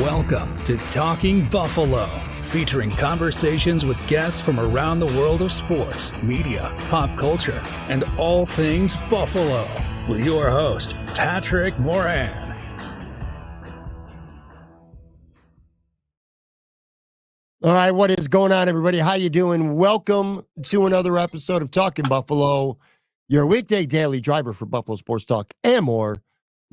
Welcome to Talking Buffalo, featuring conversations with guests from around the world of sports, media, pop culture, and all things Buffalo, with your host, Patrick Moran. All right, what is going on, everybody? How you doing? Welcome to another episode of Talking Buffalo, your weekday daily driver for Buffalo Sports Talk and more.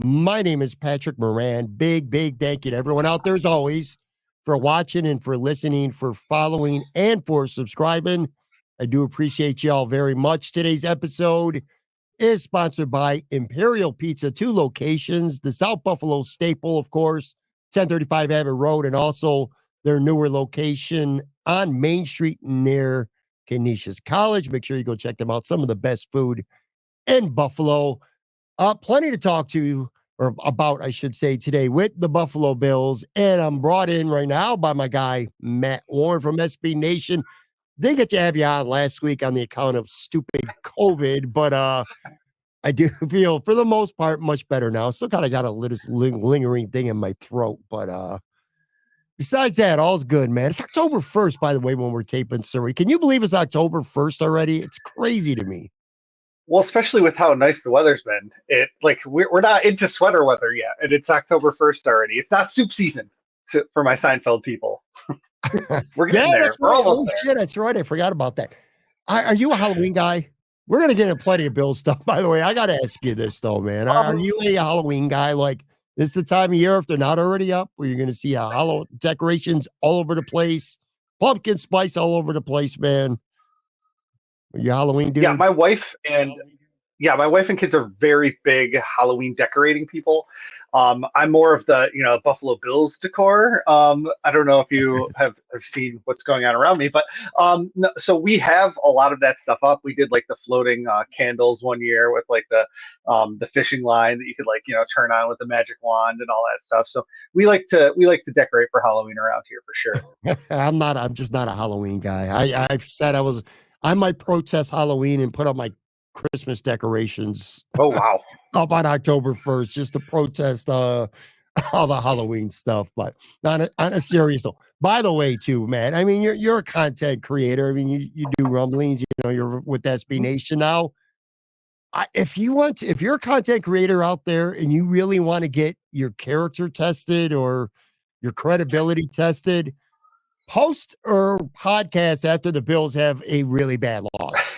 My name is Patrick Moran. Big thank you to everyone out there, as always, for watching and for listening, for following, and for subscribing. I do appreciate y'all very much. Today's episode is sponsored by Imperial Pizza, 2 locations, the South Buffalo staple, of course, 1035 Abbott Road, and also their newer location on Main Street near Canisius College. Make sure you go check them out. Some of the best food in Buffalo. Plenty to talk to or about, I should say, today with the Buffalo Bills. And I'm brought in right now by my guy, Matt Warren from SB Nation. Didn't get to have you on last week on the account of stupid COVID, but I do feel, for the most part, much better now. Still kind of got a little lingering thing in my throat, but besides that, all's good, man. It's October 1st, by the way, when we're taping Surrey. Can you believe it's October 1st already? It's crazy to me. Well, especially with how nice the weather's been. We're not into sweater weather yet, and it's October 1st already. It's not soup season for my Seinfeld people. We're getting there. That's We're right. almost there. Shit, that's right. I forgot about that. Are you a Halloween guy? We're gonna get into plenty of Bill stuff. By the way, I gotta ask you this though, man. Are you a Halloween guy? Like, this is the time of year, if they're not already up, where you're gonna see Halloween decorations all over the place, pumpkin spice all over the place, man. Are you a Halloween dude? Yeah, my wife and kids are very big Halloween decorating people. I'm more of the Buffalo Bills decor. I don't know if you have seen what's going on around me, but no, so we have a lot of that stuff up. We did like the floating candles one year with like the fishing line that you could turn on with the magic wand and all that stuff. So we like to decorate for Halloween around here for sure. I'm just not a Halloween guy. I've said I might protest Halloween and put up my Christmas decorations. Oh wow! Up on October 1st, just to protest all the Halloween stuff. But on a serious note, by the way, too, man. I mean, you're a content creator. I mean, you do rumblings. You're with SB Nation now. If you're a content creator out there and you really want to get your character tested or your credibility tested, post or podcast after the Bills have a really bad loss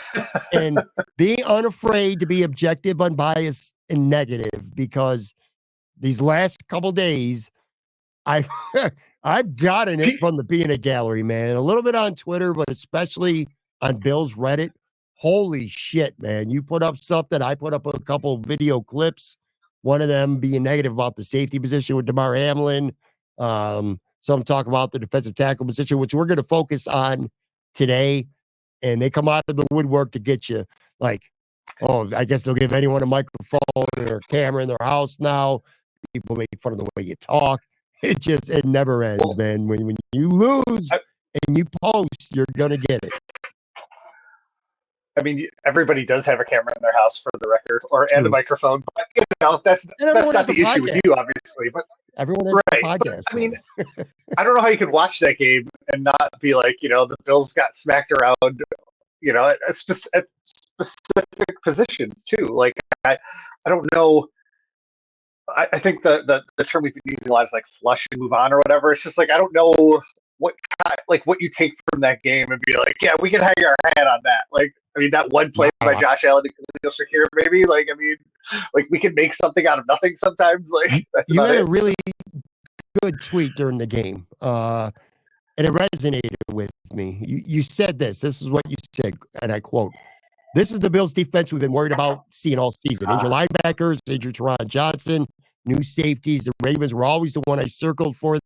and be unafraid to be objective, unbiased, and negative, because these last couple days I've gotten it from the peanut gallery, man. A little bit on Twitter, but especially on Bills Reddit. Holy shit, man. You put up something. I put up a couple video clips, one of them being negative about the safety position with DeMar Hamlin. Some talk about the defensive tackle position, which we're going to focus on today. And they come out of the woodwork to get you. Like, oh, I guess they'll give anyone a microphone or a camera in their house now. People make fun of the way you talk. It never ends, man. When you lose and you post, you're going to get it. I mean, everybody does have a camera in their house, for the record, and a microphone. But that's not the issue with you, obviously. But everyone has a podcast. I mean, I don't know how you could watch that game and not be like, the Bills got smacked around, at specific positions too. Like, I don't know. I think the term we've been using a lot is like flush and move on or whatever. It's just like, I don't know what you take from that game and be like, yeah, we can hang our hat on that. Like, I mean, that one play by Josh Allen to Khalil Shakir, maybe. Like, I mean, like, we can make something out of nothing sometimes. Like, that's you had a really good tweet during the game, and it resonated with me. You said this. This is what you said, and I quote: "This is the Bills' defense we've been worried about seeing all season. Injured linebackers, injured Teron Johnson, new safeties. The Ravens were always the one I circled for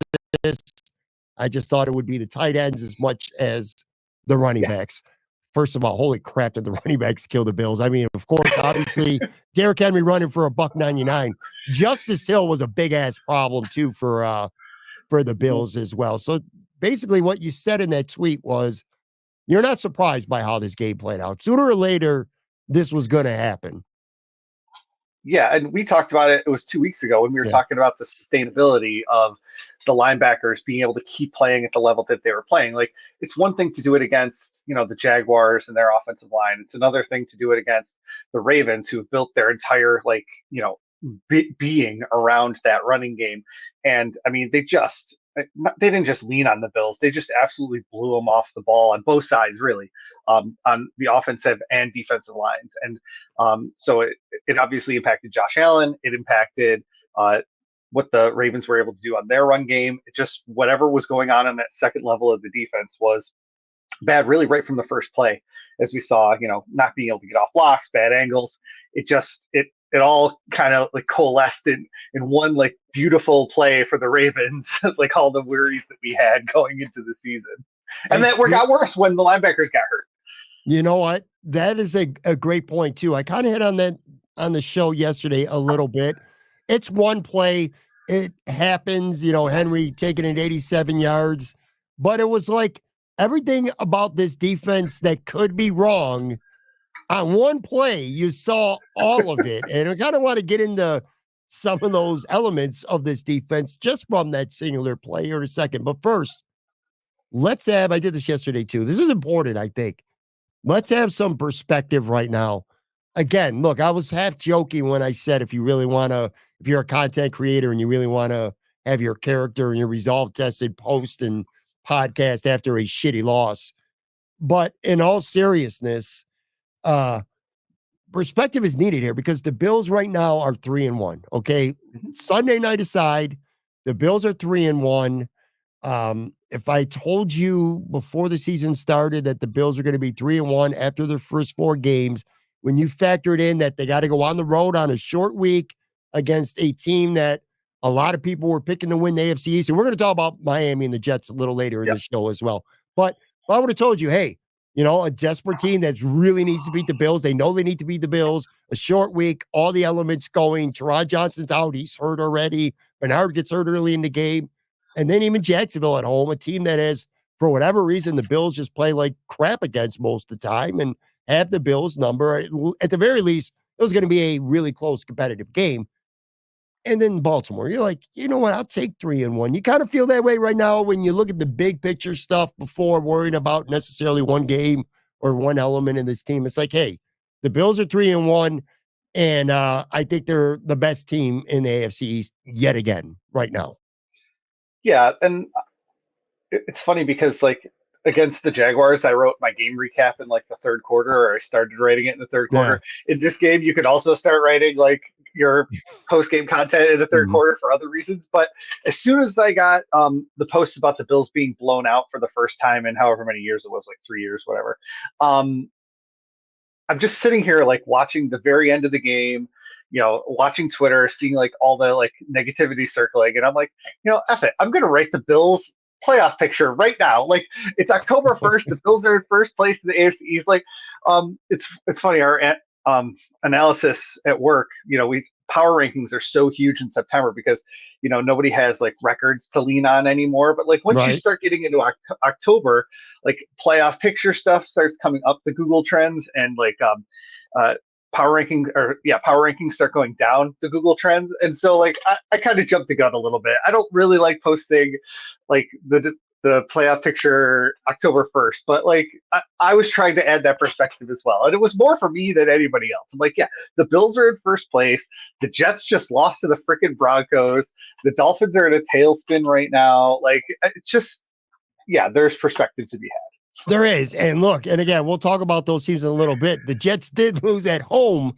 this. I just thought it would be the tight ends as much as the running backs." First of all, holy crap, did the running backs kill the Bills? I mean, of course, obviously, Derrick Henry running for $199. Justice Hill was a big-ass problem, too, for the Bills as well. So, basically, what you said in that tweet was, you're not surprised by how this game played out. Sooner or later, this was going to happen. Yeah, and we talked about it. It was 2 weeks ago when we were Yeah. talking about the sustainability of the linebackers being able to keep playing at the level that they were playing. Like, it's one thing to do it against, the Jaguars and their offensive line. It's another thing to do it against the Ravens, who have built their entire being around that running game. And I mean, they didn't just lean on the Bills; they just absolutely blew them off the ball on both sides, really, on the offensive and defensive lines. And so it obviously impacted Josh Allen. It impacted what the Ravens were able to do on their run game. It just whatever was going on that second level of the defense was bad, really, right from the first play, as we saw. Not being able to get off blocks, bad angles. It all kind of like coalesced in one like beautiful play for the Ravens, like all the worries that we had going into the season, and that got worse when the linebackers got hurt. You know what? That is a great point too. I kind of hit on that on the show yesterday a little bit. It's one play. It happens, Henry taking it 87 yards, but it was like everything about this defense that could be wrong on one play. You saw all of it. And I kind of want to get into some of those elements of this defense just from that singular play here in a second. But first, I did this yesterday too. This is important, I think. Let's have some perspective right now. Again, look, I was half joking when I said if you're a content creator and you really want to have your character and your resolve tested, post and podcast after a shitty loss. But in all seriousness, perspective is needed here because the Bills right now are 3-1. Okay. Mm-hmm. Sunday night aside, the Bills are 3-1. If I told you before the season started that the Bills are going to be 3-1 after their first 4 games, when you factored in that they got to go on the road on a short week against a team that a lot of people were picking to win the AFC East, and we're going to talk about Miami and the Jets a little later in the show as well. But if I would have told you, hey, a desperate team that really needs to beat the Bills. They know they need to beat the Bills. A short week, all the elements going. Teron Johnson's out. He's hurt already. Bernard gets hurt early in the game. And then even Jacksonville at home, a team that has, for whatever reason, the Bills just play like crap against most of the time and have the Bills number. At the very least, it was going to be a really close competitive game. And then Baltimore, you're like, you know what? I'll take 3-1. You kind of feel that way right now when you look at the big picture stuff before worrying about necessarily one game or one element in this team. It's like, hey, the Bills are 3-1, and I think they're the best team in the AFC East yet again right now. Yeah, and it's funny because like against the Jaguars, I wrote my game recap in like the third quarter, or I started writing it in the third quarter. In this game, you could also start writing like your post-game content in the third quarter for other reasons. But as soon as I got the post about the Bills being blown out for the first time in however many years it was, like 3 years, whatever, I'm just sitting here like watching the very end of the game, watching Twitter, seeing like all the like negativity circling, and I'm like, F it, I'm gonna write the Bills playoff picture right now. Like, it's October 1st, the Bills are in first place in the AFC East. Like, it's funny, our analysis at work, we power rankings are so huge in September because nobody has like records to lean on anymore. But like once you start getting into October, like playoff picture stuff starts coming up the Google Trends, and like power rankings start going down the Google Trends. And so like I kind of jumped the gun a little bit. I don't really like posting like the playoff picture October 1st, but like I was trying to add that perspective as well. And it was more for me than anybody else. I'm like, yeah, the Bills are in first place. The Jets just lost to the freaking Broncos. The Dolphins are in a tailspin right now. Like, it's just, yeah, there's perspective to be had. There is. And look, and again, we'll talk about those teams in a little bit. The Jets did lose at home.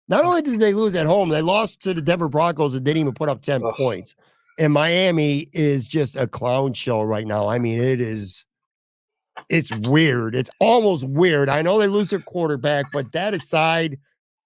Not only did they lose at home, they lost to the Denver Broncos and didn't even put up 10 points. And Miami is just a clown show right now. I mean, it's weird. It's almost weird. I know they lose their quarterback, but that aside,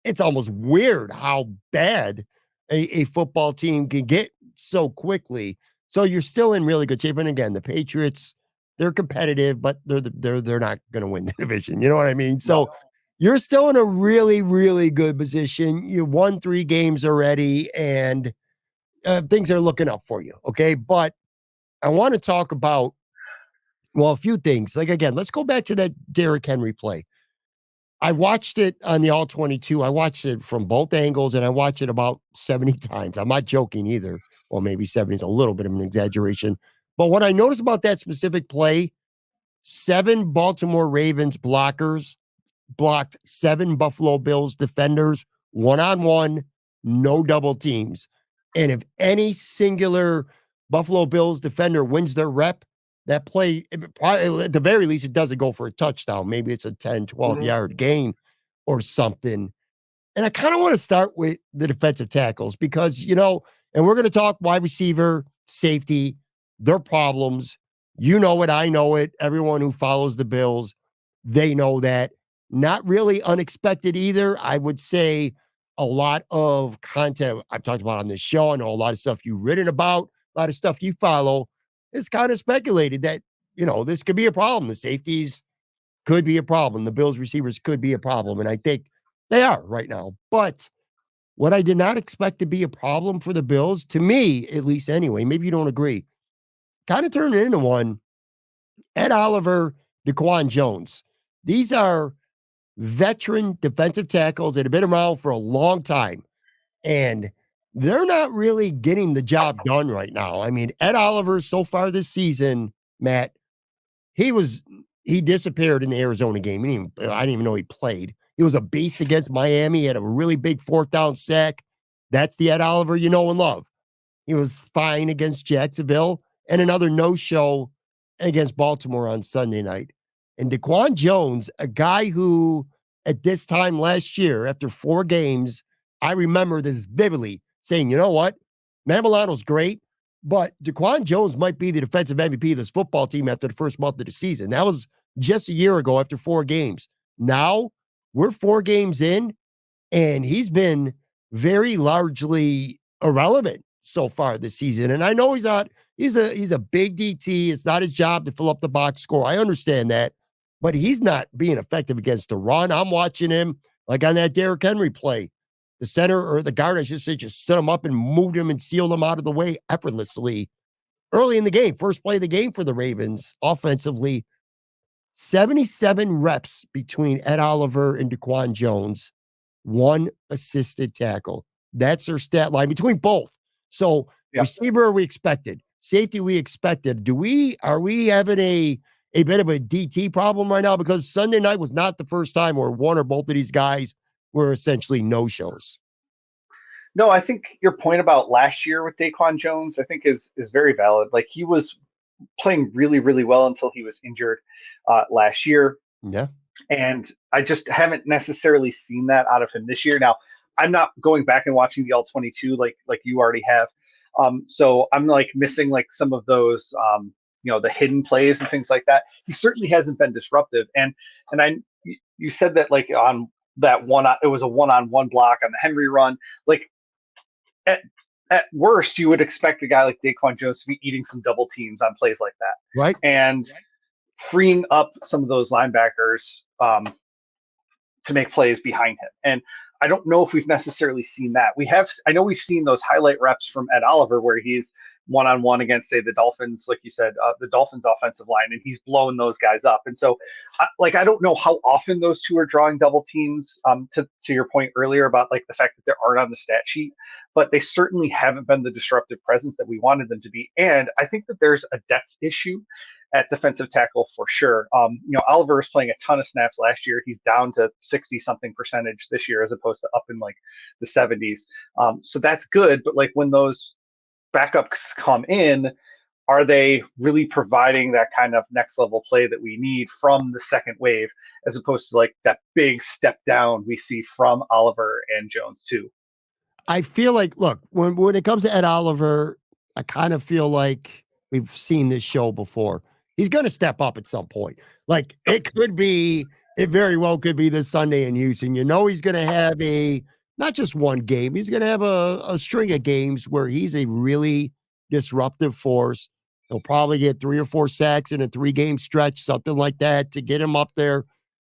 it's almost weird how bad a football team can get so quickly. So you're still in really good shape. And again, the Patriots, they're competitive, but they're not going to win the division. You know what I mean? So you're still in a really, really good position. You won 3 games already, and things are looking up for you. Okay. But I want to talk about, a few things. Like, again, let's go back to that Derrick Henry play. I watched it on the All 22. I watched it from both angles, and I watched it about 70 times. I'm not joking either. Well, maybe 70 is a little bit of an exaggeration. But what I noticed about that specific play, 7 Baltimore Ravens blockers blocked 7 Buffalo Bills defenders, one-on-one, no double teams. And if any singular Buffalo Bills defender wins their rep, that play, probably, at the very least, it doesn't go for a touchdown. Maybe it's a 10, 12-yard gain or something. And I kind of want to start with the defensive tackles because, and we're going to talk wide receiver, safety, their problems. You know it. I know it. Everyone who follows the Bills, they know that. Not really unexpected either. I would say a lot of content I've talked about on this show. I know a lot of stuff you've written about, a lot of stuff you follow. It's kind of speculated that, this could be a problem. The safeties could be a problem. The Bills receivers could be a problem. And I think they are right now. But what I did not expect to be a problem for the Bills, to me, at least anyway, maybe you don't agree, kind of turned into one. Ed Oliver, DaQuan Jones. These are veteran defensive tackles that have been around for a long time. And they're not really getting the job done right now. I mean, Ed Oliver so far this season, Matt, he disappeared in the Arizona game. I didn't even know he played. He was a beast against Miami. He had a really big 4th down sack. That's the Ed Oliver you know and love. He was fine against Jacksonville and another no-show against Baltimore on Sunday night. And DaQuan Jones, a guy who at this time last year, after 4 games, I remember this vividly saying, you know what? Matt Milano's great, but DaQuan Jones might be the defensive MVP of this football team after the first month of the season. That was just a year ago after 4 games. Now we're 4 games in, and he's been very largely irrelevant so far this season. And I know he's a big DT. It's not his job to fill up the box score. I understand that, but he's not being effective against the run. I'm watching him like on that Derrick Henry play. The center or the guard, I should say, just set him up and moved him and sealed him out of the way effortlessly early in the game. First play of the game for the Ravens offensively. 77 reps between Ed Oliver and DaQuan Jones. 1 assisted tackle. That's their stat line between both. So receiver we expected. Safety we expected. Are we having a bit of a DT problem right now? Because Sunday night was not the first time where one or both of these guys were essentially no-shows. No, I think your point about last year with DaQuan Jones, I think is very valid. Like he was playing really, really well until he was injured last year. Yeah. And I just haven't necessarily seen that out of him this year. Now, I'm not going back and watching the All-22 like you already have. So I'm like missing like some of those, the hidden plays and things like that. He certainly hasn't been disruptive. And you said that like on that it was a one-on-one block on the Henry run. Like at worst, you would expect a guy like DaQuan Jones to be eating some double teams on plays like that. Right. And freeing up some of those linebackers to make plays behind him. And I don't know if we've necessarily seen that. I know we've seen those highlight reps from Ed Oliver where he's one-on-one against, say, the Dolphins, like you said, the Dolphins offensive line, and he's blowing those guys up. And so, I don't know how often those two are drawing double teams, to your point earlier about, like, the fact that they aren't on the stat sheet, but they certainly haven't been the disruptive presence that we wanted them to be. And I think that there's a depth issue at defensive tackle for sure. Oliver was playing a ton of snaps last year. He's down to 60-something percentage this year as opposed to up in, like, the 70s. So that's good, but, like, when those backups come in, are they really providing that kind of next level play that we need from the second wave, as opposed to like that big step down we see from Oliver and Jones too? I feel like, look, when it comes to Ed Oliver, I kind of feel like we've seen this show before. He's going to step up at some point. Like it very well could be this Sunday in Houston. He's going to have not just one game. He's going to have a string of games where he's a really disruptive force. He'll probably get 3 or 4 sacks in a 3-game stretch, something like that, to get him up there.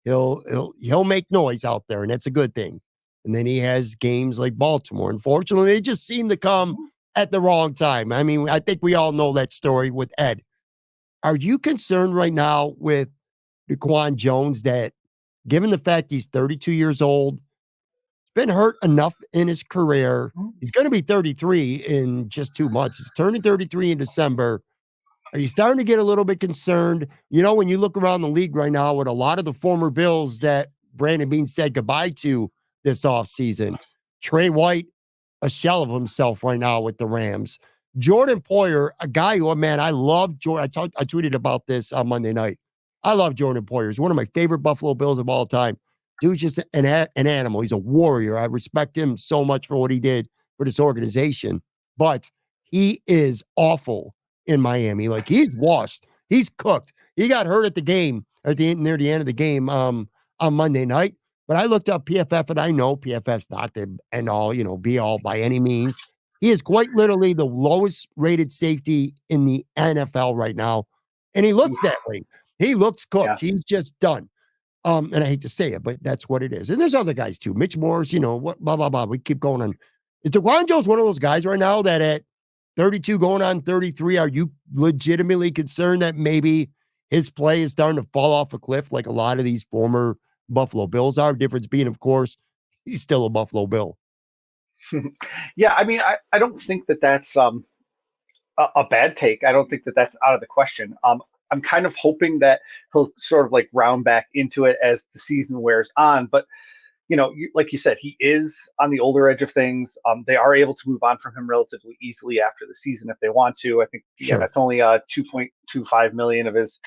He'll make noise out there, and that's a good thing. And then he has games like Baltimore. Unfortunately, they just seem to come at the wrong time. I mean, I think we all know that story with Ed. Are you concerned right now with DaQuan Jones that given the fact he's 32 years old, been hurt enough in his career. He's going to be 33 in just 2 months. He's turning 33 in December. Are you starting to get a little bit concerned? When you look around the league right now with a lot of the former Bills that Brandon Beane said goodbye to this offseason, Trey White, a shell of himself right now with the Rams. Jordan Poyer, a guy who, man, I love Jordan. I tweeted about this on Monday night. I love Jordan Poyer. He's one of my favorite Buffalo Bills of all time. Dude's just an animal. He's a warrior. I respect him so much for what he did for this organization. But he is awful in Miami. Like, he's washed. He's cooked. He got hurt at the game, near the end of the game on Monday night. But I looked up PFF, and I know PFF's not the end all, be all by any means. He is quite literally the lowest rated safety in the NFL right now. And he looks that way. He looks cooked. Yeah. He's just done. And I hate to say it, but that's what it is. And there's other guys too. Mitch Morse, what, blah, blah, blah. We keep going on. Is DaQuan Jones one of those guys right now that at 32 going on 33, are you legitimately concerned that maybe his play is starting to fall off a cliff like a lot of these former Buffalo Bills are? Difference being, of course, he's still a Buffalo Bill. Yeah, I mean, I don't think that that's a bad take. I don't think that that's out of the question. I'm kind of hoping that he'll sort of like round back into it as the season wears on. But, like you said, he is on the older edge of things. They are able to move on from him relatively easily after the season if they want to. I think, Sure. That's only $2.25 million of his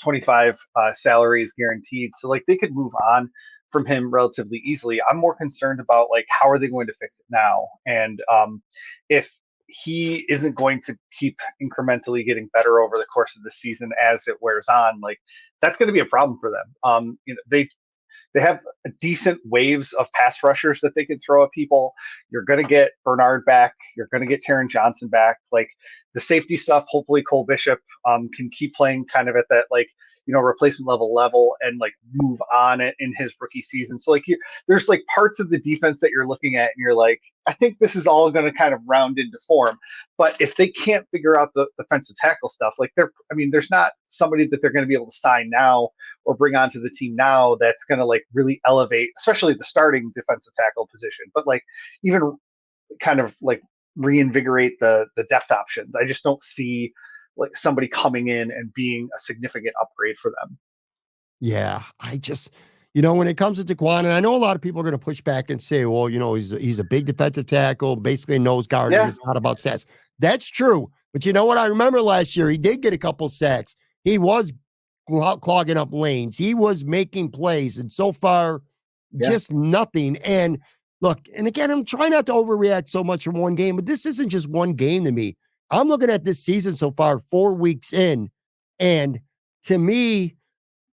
25 salary is guaranteed. So like they could move on from him relatively easily. I'm more concerned about like, how are they going to fix it now? And if he isn't going to keep incrementally getting better over the course of the season as it wears on, like that's going to be a problem for them. They have decent waves of pass rushers that they can throw at people. You're going to get Bernard back. You're going to get Taron Johnson back. Like the safety stuff, hopefully Cole Bishop can keep playing kind of at that like, replacement level and like move on in his rookie season. So like there's like parts of the defense that you're looking at and you're like, I think this is all going to kind of round into form. But if they can't figure out the defensive tackle stuff, like there's not somebody that they're going to be able to sign now or bring onto the team now that's going to like really elevate, especially the starting defensive tackle position, but like even kind of like reinvigorate the depth options. I just don't see like somebody coming in and being a significant upgrade for them. Yeah, I just, when it comes to DaQuan, and I know a lot of people are going to push back and say, well, he's a big defensive tackle, basically a nose guard, and it's not about sacks. That's true. But you know what? I remember last year, he did get a couple sacks. He was clogging up lanes. He was making plays. And so far, just nothing. And look, and again, I'm trying not to overreact so much from one game, but this isn't just one game to me. I'm looking at this season so far, 4 weeks in. And to me,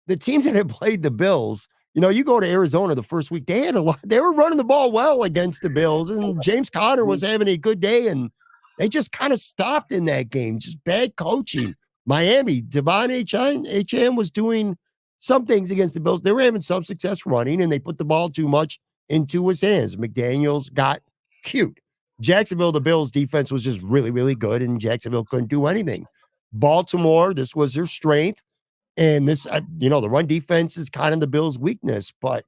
the teams that have played the Bills, you go to Arizona the first week, they were running the ball well against the Bills, and James Conner was having a good day, and they just kind of stopped in that game. Just bad coaching. Miami, Devon H.M. was doing some things against the Bills. They were having some success running, and they put the ball too much into his hands. McDaniels got cute. Jacksonville, the Bills defense was just really, really good, and Jacksonville couldn't do anything. Baltimore, this was their strength. And this, the run defense is kind of the Bills' weakness. But,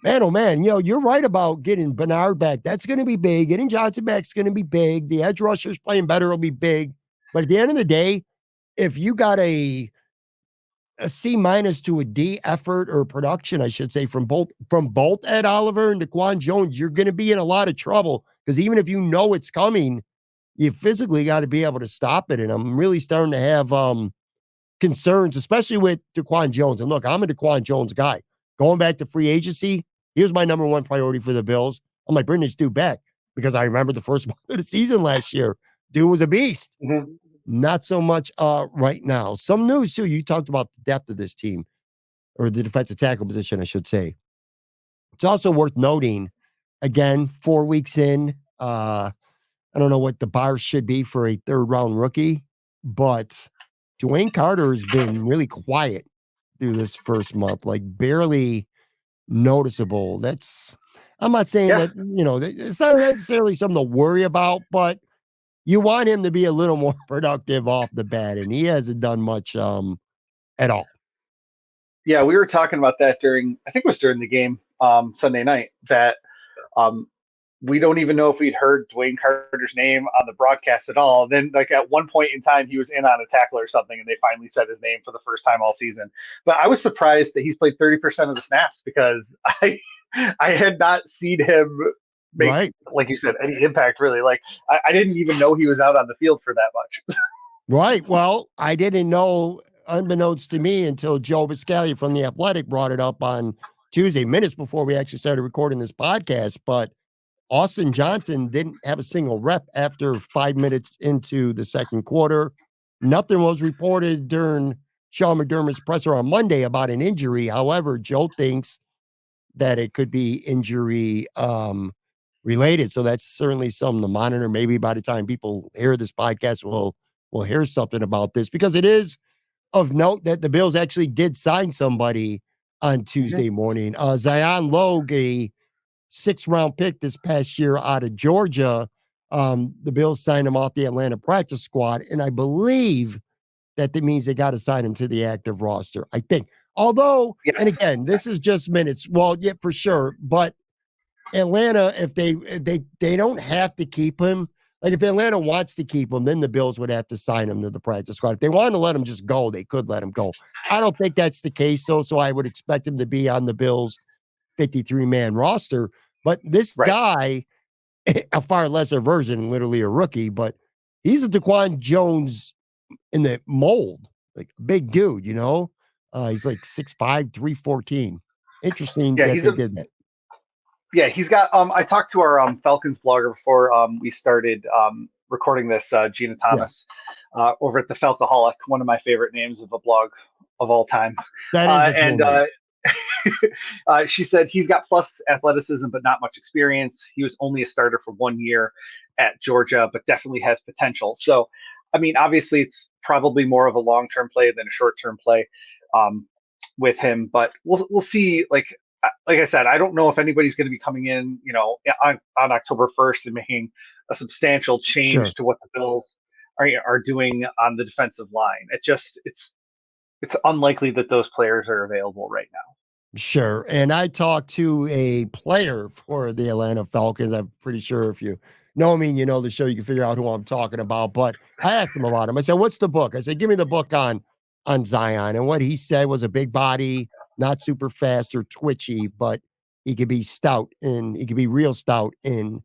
man, oh, man, you're right about getting Bernard back. That's going to be big. Getting Johnson back is going to be big. The edge rushers playing better will be big. But at the end of the day, if you got a C- to a D effort or production, I should say, from both Ed Oliver and DaQuan Jones, you're going to be in a lot of trouble. Because even if you know it's coming, you physically got to be able to stop it. And I'm really starting to have concerns, especially with DaQuan Jones. And look, I'm a DaQuan Jones guy. Going back to free agency, he was my number one priority for the Bills. I'm like, bring this dude back because I remember the first month of the season last year. Dude was a beast. Mm-hmm. Not so much right now. Some news, too. You talked about the depth of this team, or the defensive tackle position, I should say. It's also worth noting, again, 4 weeks in, I don't know what the bar should be for a third-round rookie, but DeWayne Carter has been really quiet through this first month, like barely noticeable. I'm not saying that, it's not necessarily something to worry about, but you want him to be a little more productive off the bat, and he hasn't done much at all. Yeah, we were talking about that I think it was during the game Sunday night, that um, we don't even know if we'd heard DeWayne Carter's name on the broadcast at all. Then, like at one point in time, he was in on a tackle or something, and they finally said his name for the first time all season. But I was surprised that he's played 30% of the snaps, because I had not seen him make, Right. like you said, any impact really. Like I didn't even know he was out on the field for that much. Right. Well, I didn't know, unbeknownst to me, until Joe Biscaglia from The Athletic brought it up on Tuesday, minutes before we actually started recording this podcast. But Austin Johnson didn't have a single rep after 5 minutes into the second quarter. Nothing was reported during Sean McDermott's presser on Monday about an injury. However, Joe thinks that it could be injury related. So that's certainly something to monitor. Maybe by the time people hear this podcast, we'll hear something about this, because it is of note that the Bills actually did sign somebody on Tuesday morning. Zion Logue, a 6th-round pick this past year out of Georgia. The Bills signed him off the Atlanta practice squad, and I believe that means they got to sign him to the active roster, I think. Although, Yes. and again, this is just minutes. Well, yeah, for sure. But Atlanta, if they don't have to keep him, like if Atlanta wants to keep him, then the Bills would have to sign him to the practice squad. If they wanted to let him just go, they could let him go. I don't think that's the case, though, so I would expect him to be on the Bills' 53-man roster. But this Right. guy, a far lesser version, literally a rookie, but he's a DaQuan Jones in the mold, like big dude, you know? He's like 6'5", 314. Interesting Yeah, that they did that. yeah, he's got I talked to our Falcons blogger before we started recording this, Gina Yeah, Thomas, over at the Falcoholic, one of my favorite names of a blog of all time. that is a cool And name. she said he's got plus athleticism but not much experience. He was only a starter for 1 year at Georgia, but definitely has potential. So I mean, obviously it's probably more of a long-term play than a short-term play um, with him, but we'll see. Like I said, I don't know if anybody's going to be coming in, on October 1st and making a substantial change Sure. to what the Bills are doing on the defensive line. It's unlikely that those players are available right now. Sure. And I talked to a player for the Atlanta Falcons. I'm pretty sure if you know me and you know the show, you can figure out who I'm talking about. But I asked him about him. I said, "What's the book?" I said, "Give me the book on Zion." And what he said was a big body, not super fast or twitchy, but he could be stout, and he could be real stout in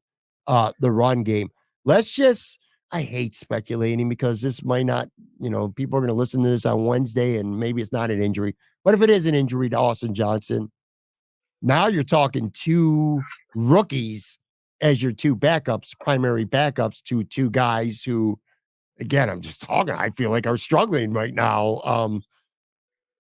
the run game. Let's just I hate speculating, because this might not, people are going to listen to this on Wednesday and maybe it's not an injury. But if it is an injury to Austin Johnson, now you're talking two rookies as your two backups, primary backups, to two guys who, again, I'm just talking, I feel like are struggling right now.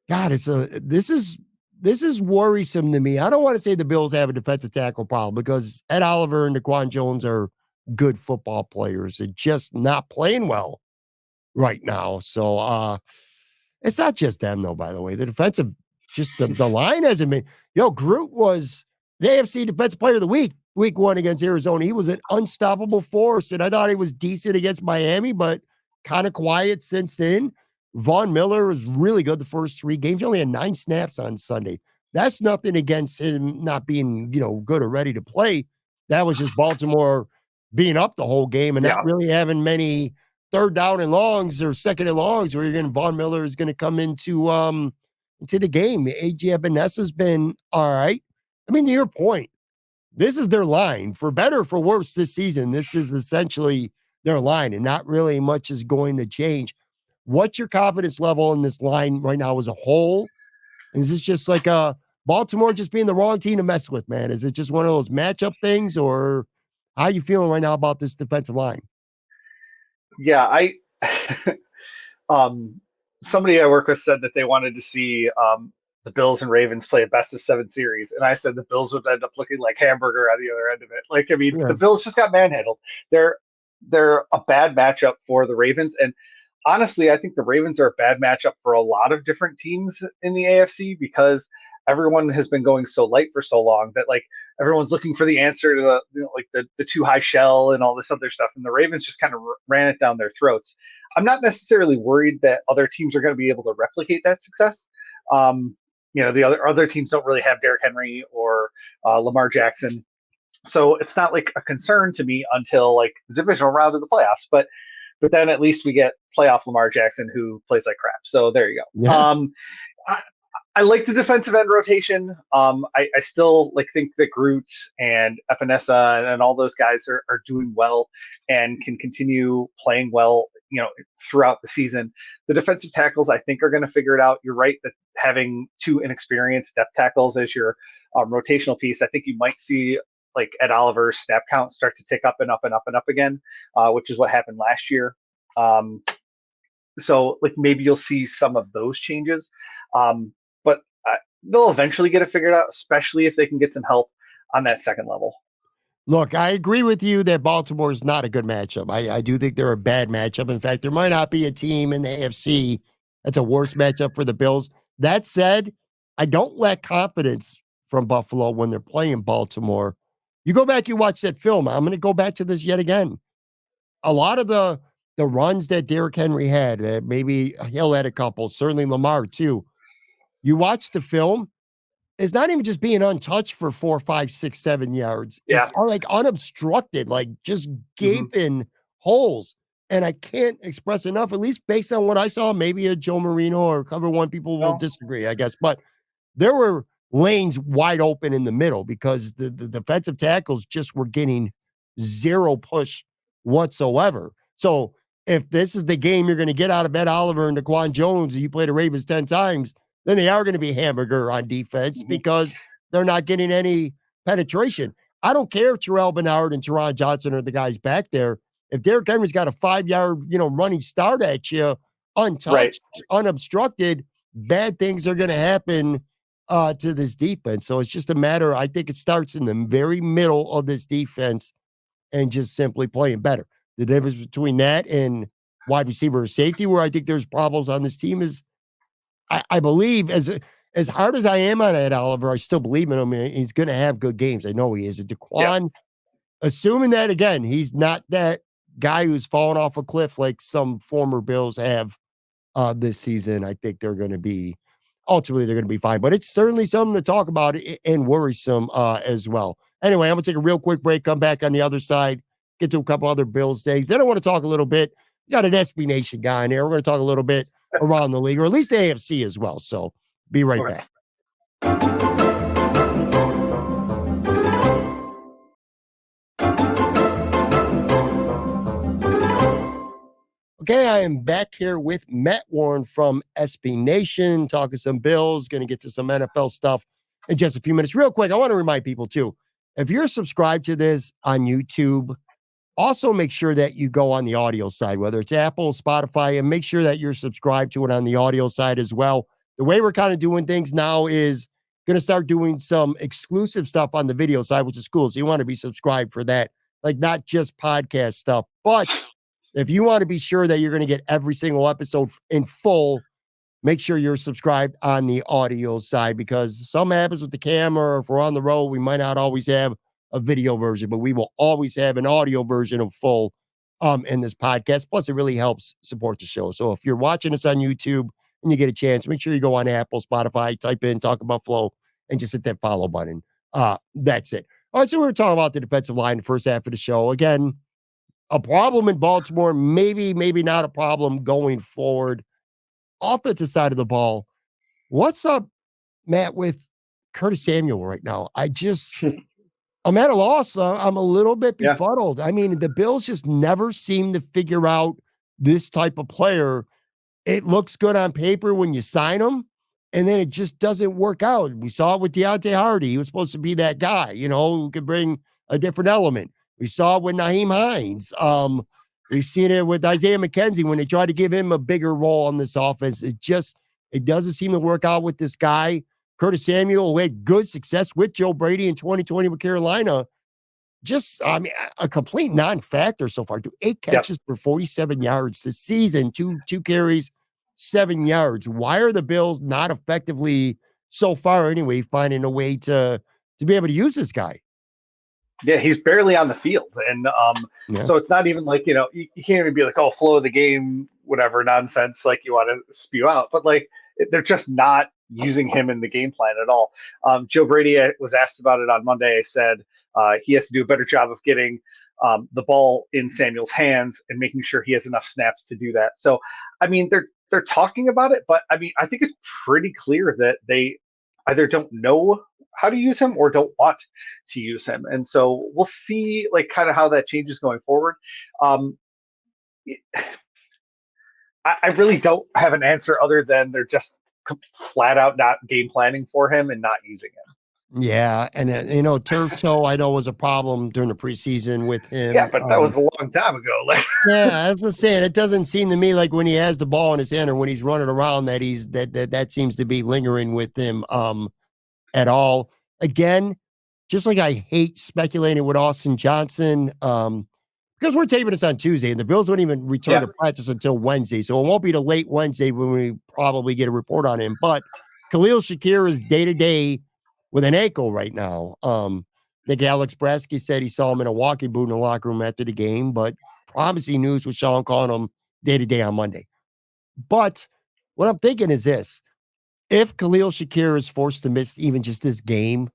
God, this is worrisome to me. I don't want to say the Bills have a defensive tackle problem, because Ed Oliver and DaQuan Jones are good football players. They're just not playing well right now. So it's not just them, though, by the way. The defensive, just the line hasn't been. Groot was the AFC Defensive Player of the week 1 against Arizona. He was an unstoppable force, and I thought he was decent against Miami, but kind of quiet since then. Von Miller was really good the first 3 games. He only had 9 snaps on Sunday. That's nothing against him not being, good or ready to play. That was just Baltimore being up the whole game and not Yeah, really having many third down and longs or second and longs where Von Miller is going to come into the game. AJ Epinesa been all right. I mean, to your point, this is their line. For better or for worse this season, this is essentially their line, and not really much is going to change. What's your confidence level in this line right now as a whole? Is this just like Baltimore just being the wrong team to mess with, man? Is it just one of those matchup things, or how are you feeling right now about this defensive line? yeah. Um, Somebody I work with said that they wanted to see the Bills and Ravens play a best-of-7 series, and I said the Bills would end up looking like hamburger on the other end of it. Like, I mean, Yeah, the Bills just got manhandled. They're a bad matchup for the Ravens, and honestly, I think the Ravens are a bad matchup for a lot of different teams in the AFC, because everyone has been going so light for so long that, like, everyone's looking for the answer to the too high shell and all this other stuff, and the Ravens just kind of ran it down their throats. I'm not necessarily worried that other teams are going to be able to replicate that success. Um, the other teams don't really have Derrick Henry or Lamar Jackson. So it's not like a concern to me until like the divisional round of the playoffs. But then at least we get playoff Lamar Jackson who plays like crap. So there you go. Yeah. I like the defensive end rotation. I still think that Groot and Epinesa and all those guys are doing well and can continue playing well, throughout the season. The defensive tackles, I think, are going to figure it out. You're right that having two inexperienced depth tackles as your rotational piece, I think you might see like Ed Oliver's snap count start to tick up and up and up and up again, which is what happened last year. So like maybe you'll see some of those changes. But they'll eventually get it figured out, especially if they can get some help on that second level. Look, I agree with you that Baltimore is not a good matchup. I do think they're a bad matchup. In fact, there might not be a team in the AFC that's a worse matchup for the Bills. That said, I don't lack confidence from Buffalo when they're playing Baltimore. You go back, you watch that film. I'm going to go back to this yet again. A lot of the runs that Derrick Henry had, maybe Hill had a couple, certainly Lamar too. You watch the film, it's not even just being untouched for 4, 5, 6, 7 yards. Yeah. It's like unobstructed, like just gaping holes. And I can't express enough, at least based on what I saw. Maybe a Joe Marino or Cover One people will disagree, I guess. But there were lanes wide open in the middle because the defensive tackles just were getting zero push whatsoever. So if this is the game you're going to get out of Ed Oliver and DaQuan Jones, and you play the Ravens 10 times, then they are going to be hamburger on defense because they're not getting any penetration. I don't care if Terrell Bernard and Teron Johnson are the guys back there. If Derrick Henry's got a 5-yard, running start at you, untouched, unobstructed, bad things are going to happen to this defense. So it's just a matter, I think it starts in the very middle of this defense and just simply playing better. The difference between that and wide receiver or safety, where I think there's problems on this team, is I believe as hard as I am on Ed Oliver, I still believe in him. He's going to have good games. I know he is. DaQuan, assuming that, again, he's not that guy who's fallen off a cliff like some former Bills have this season, I think ultimately they're going to be fine. But it's certainly something to talk about and worrisome as well. Anyway, I'm going to take a real quick break, come back on the other side, get to a couple other Bills things. Then I want to talk a little bit. We got an SB Nation guy in there. We're going to talk a little bit around the league, or at least the AFC as well. So be right back. Okay, I am back here with Matt Warren from SB Nation, talking some Bills, going to get to some NFL stuff in just a few minutes. Real quick, I want to remind people too, if you're subscribed to this on YouTube, also make sure that you go on the audio side, whether it's Apple, Spotify, and make sure that you're subscribed to it on the audio side as well. The way we're kind of doing things now is going to start doing some exclusive stuff on the video side, which is cool. So you want to be subscribed for that, like not just podcast stuff, but if you want to be sure that you're going to get every single episode in full, make sure you're subscribed on the audio side, because something happens with the camera, or if we're on the road, we might not always have a video version, but we will always have an audio version of full in this podcast. Plus, it really helps support the show. So if you're watching us on YouTube and you get a chance, make sure you go on Apple, Spotify, type in Talk About Flow, and just hit that follow button. That's it. All right, so we're talking about the defensive line the first half of the show. Again, a problem in Baltimore, maybe not a problem going forward. Offensive side of the ball, what's up, Matt, with Curtis Samuel right now? I'm at a loss. I'm a little bit befuddled. I mean, the Bills just never seem to figure out this type of player. It looks good on paper when you sign him, and then it just doesn't work out. We saw it with Deontay Hardy. He was supposed to be that guy, who could bring a different element. We saw it with Naheem Hines. We've seen it with Isaiah McKenzie when they tried to give him a bigger role on this offense. It doesn't seem to work out with this guy. Curtis Samuel, who had good success with Joe Brady in 2020 with Carolina, a complete non-factor so far. 8 catches for 47 yards this season, two carries, 7 yards. Why are the Bills not effectively, so far anyway, finding a way to be able to use this guy? Yeah, he's barely on the field. And so it's not even like, you can't even be like, flow of the game, whatever nonsense like you want to spew out. But like, they're just not using him in the game plan at all. Joe Brady was asked about it on Monday. I said he has to do a better job of getting the ball in Samuel's hands and making sure he has enough snaps to do that. So, I mean, they're talking about it, but I mean, I think it's pretty clear that they either don't know how to use him or don't want to use him. And so we'll see like kind of how that changes going forward. I really don't have an answer other than they're just flat out not game planning for him and not using him. Yeah, and turf toe I know was a problem during the preseason with him. Yeah, but that was a long time ago. Like, yeah, I was just saying, it doesn't seem to me like when he has the ball in his hand or when he's running around that that seems to be lingering with him at all. Again, just like I hate speculating with Austin Johnson, because we're taping this on Tuesday and the Bills wouldn't even return to practice until Wednesday. So it won't be the late Wednesday when we probably get a report on him. But Khalil Shakir is day-to-day with an ankle right now. Nick Alex Brasky said he saw him in a walking boot in the locker room after the game, but promising news with Sean calling him day-to-day on Monday. But what I'm thinking is this. If Khalil Shakir is forced to miss even just this game,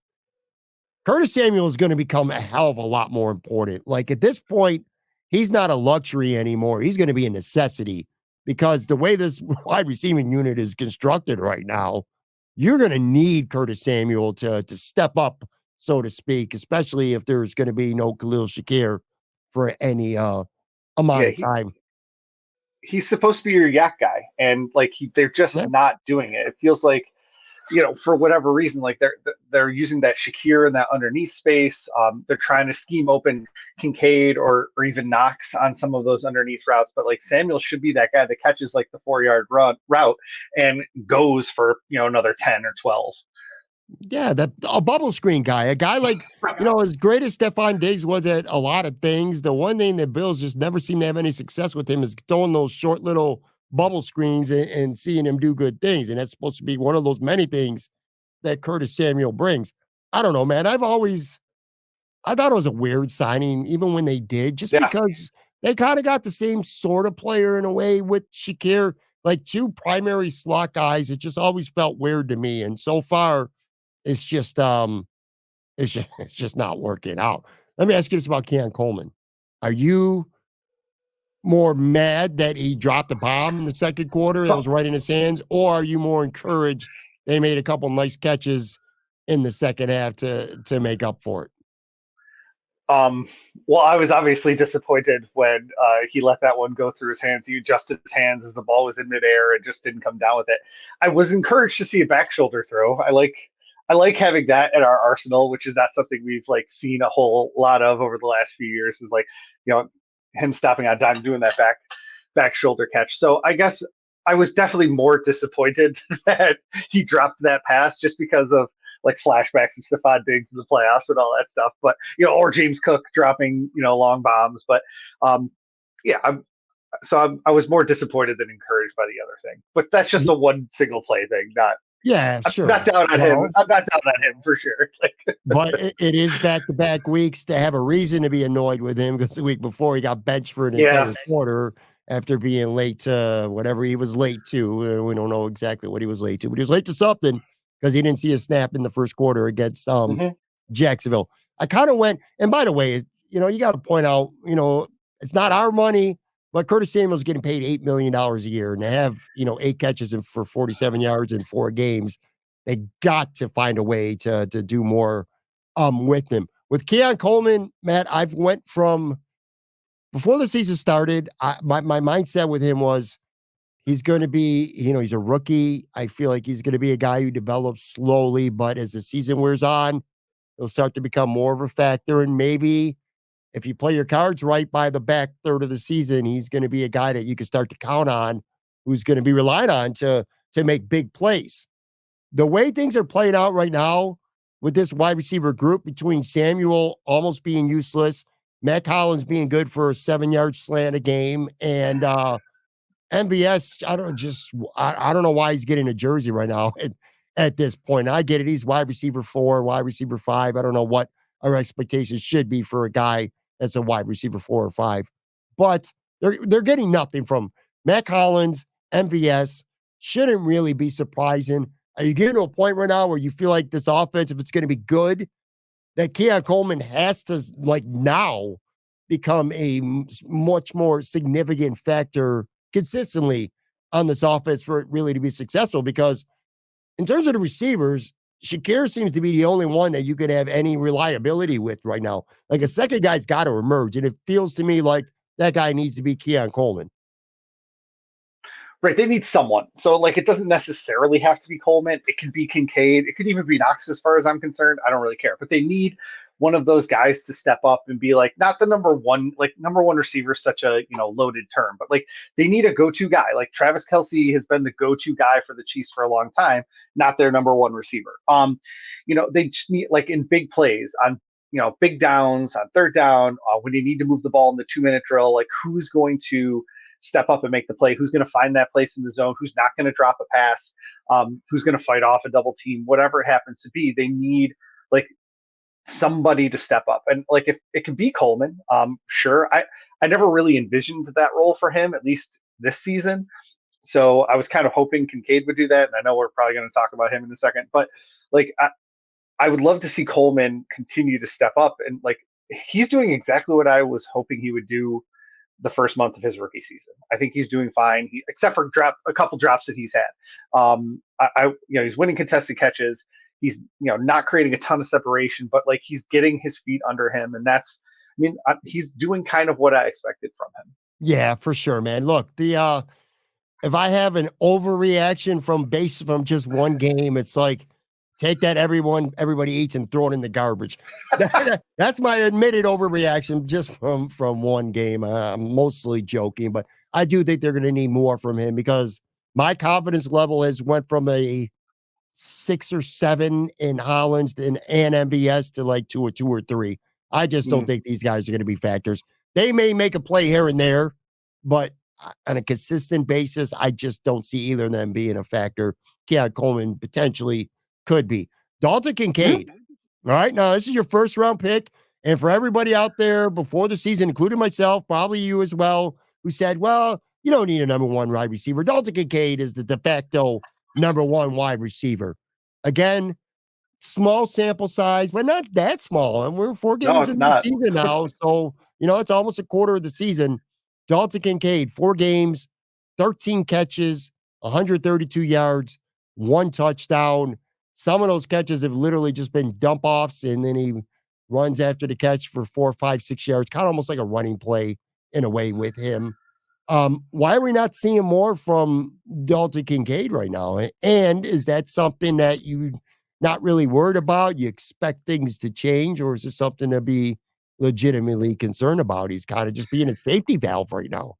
Curtis Samuel is going to become a hell of a lot more important. Like at this point, he's not a luxury anymore. He's going to be a necessity because the way this wide receiving unit is constructed right now, you're going to need Curtis Samuel to step up, so to speak, especially if there's going to be no Khalil Shakir for any amount of time. He's supposed to be your yak guy, and like they're just not doing it. It feels like, for whatever reason, like they're using that Shakir in that underneath space. They're trying to scheme open Kincaid or even Knox on some of those underneath routes. But like Samuel should be that guy that catches like the 4-yard route and goes for, another 10 or 12. Yeah, a bubble screen guy, a guy like, as great as Stephon Diggs was at a lot of things, the one thing that Bills just never seem to have any success with him is throwing those short little bubble screens and seeing him do good things. And that's supposed to be one of those many things that Curtis Samuel brings. I don't know, man. I thought it was a weird signing, even when they did, just because they kind of got the same sort of player in a way with Shakir, like two primary slot guys. It just always felt weird to me. And so far, it's just not working out. Let me ask you this about Keon Coleman. Are you more mad that he dropped the bomb in the second quarter that was right in his hands, or are you more encouraged they made a couple nice catches in the second half to make up for it? Well, I was obviously disappointed when he let that one go through his hands. He adjusted his hands as the ball was in midair and just didn't come down with it. I was encouraged to see a back shoulder throw. I like having that at our arsenal, which is not something we've like seen a whole lot of over the last few years. Is like, him stopping on dime doing that back shoulder catch. So I guess I was definitely more disappointed that he dropped that pass just because of like flashbacks of Stephon Diggs in the playoffs and all that stuff. But or James Cook dropping long bombs. But I was more disappointed than encouraged by the other thing. But that's just a one single play thing, not. Yeah, sure. I'm not down on him. I'm not down on him for sure. But it is back-to-back weeks to have a reason to be annoyed with him because the week before he got benched for an entire quarter after being late to whatever he was late to. We don't know exactly what he was late to, but he was late to something because he didn't see a snap in the first quarter against Jacksonville. I kind of went, and by the way, you got to point out, it's not our money, but Curtis Samuel's getting paid $8 million a year, and to have, 8 catches for 47 yards in 4 games, they got to find a way to do more with him. With Keon Coleman, Matt, I've went from before the season started, my mindset with him was he's going to be, he's a rookie. I feel like he's going to be a guy who develops slowly, but as the season wears on, he'll start to become more of a factor, and maybe if you play your cards right by the back third of the season, he's going to be a guy that you can start to count on, who's going to be relied on to make big plays. The way things are playing out right now with this wide receiver group between Samuel almost being useless, Matt Collins being good for a 7-yard slant a game, and MVS, I don't know why he's getting a jersey right now at this point. I get it. He's wide receiver 4, wide receiver 5. I don't know what our expectations should be for a guy that's a wide receiver 4 or 5, but they're getting nothing from Matt Collins. MVS shouldn't really be surprising. Are you getting to a point right now where you feel like this offense, if it's going to be good, that Keon Coleman has to, like, now become a much more significant factor consistently on this offense for it really to be successful? Because in terms of the receivers, Shakir seems to be the only one that you could have any reliability with right now. Like, a second guy's got to emerge, and it feels to me like that guy needs to be Keon Coleman. Right, they need someone. So, like, it doesn't necessarily have to be Coleman. It could be Kincaid. It could even be Knox, as far as I'm concerned. I don't really care. But they need one of those guys to step up and be like, not the number one, like number one receiver is such a, loaded term, but like they need a go-to guy. Like Travis Kelce has been the go-to guy for the Chiefs for a long time, not their number one receiver. They just need, like, in big plays on, big downs, on third down, when you need to move the ball in the 2-minute drill, like who's going to step up and make the play, who's going to find that place in the zone, who's not going to drop a pass, who's going to fight off a double team, whatever it happens to be. They need, like, somebody to step up. And like, if it can be Coleman, sure. I never really envisioned that role for him, at least this season. So I was kind of hoping Kincaid would do that. And I know we're probably going to talk about him in a second, but like, I would love to see Coleman continue to step up. And like, he's doing exactly what I was hoping he would do the first month of his rookie season. I think he's doing fine, except for a couple drops that he's had. He's winning contested catches. He's, not creating a ton of separation, but like he's getting his feet under him. And he's doing kind of what I expected from him. Yeah, for sure, man. Look, if I have an overreaction from just one game, it's like, take that everybody eats and throw it in the garbage. That's my admitted overreaction just from one game. I'm mostly joking, but I do think they're going to need more from him because my confidence level has went from a 6 or 7 in Hollins and MBS to like 2 or 3. I just don't think these guys are going to be factors. They may make a play here and there, but on a consistent basis, I just don't see either of them being a factor. Keon Coleman potentially could be. Dalton Kincaid. All right. Now, this is your first round pick. And for everybody out there before the season, including myself, probably you as well, who said, well, you don't need a number one wide receiver. Dalton Kincaid is the de facto number one wide receiver. Again, small sample size, but not that small. And we're 4 games into the season now. So, it's almost a quarter of the season. Dalton Kincaid, 4 games, 13 catches, 132 yards, 1 touchdown. Some of those catches have literally just been dump offs, and then he runs after the catch for 4, 5, 6 yards, kind of almost like a running play in a way with him. Why are we not seeing more from Dalton Kincaid right now? And is that something that you're not really worried about? You expect things to change, or is this something to be legitimately concerned about? He's kind of just being a safety valve right now,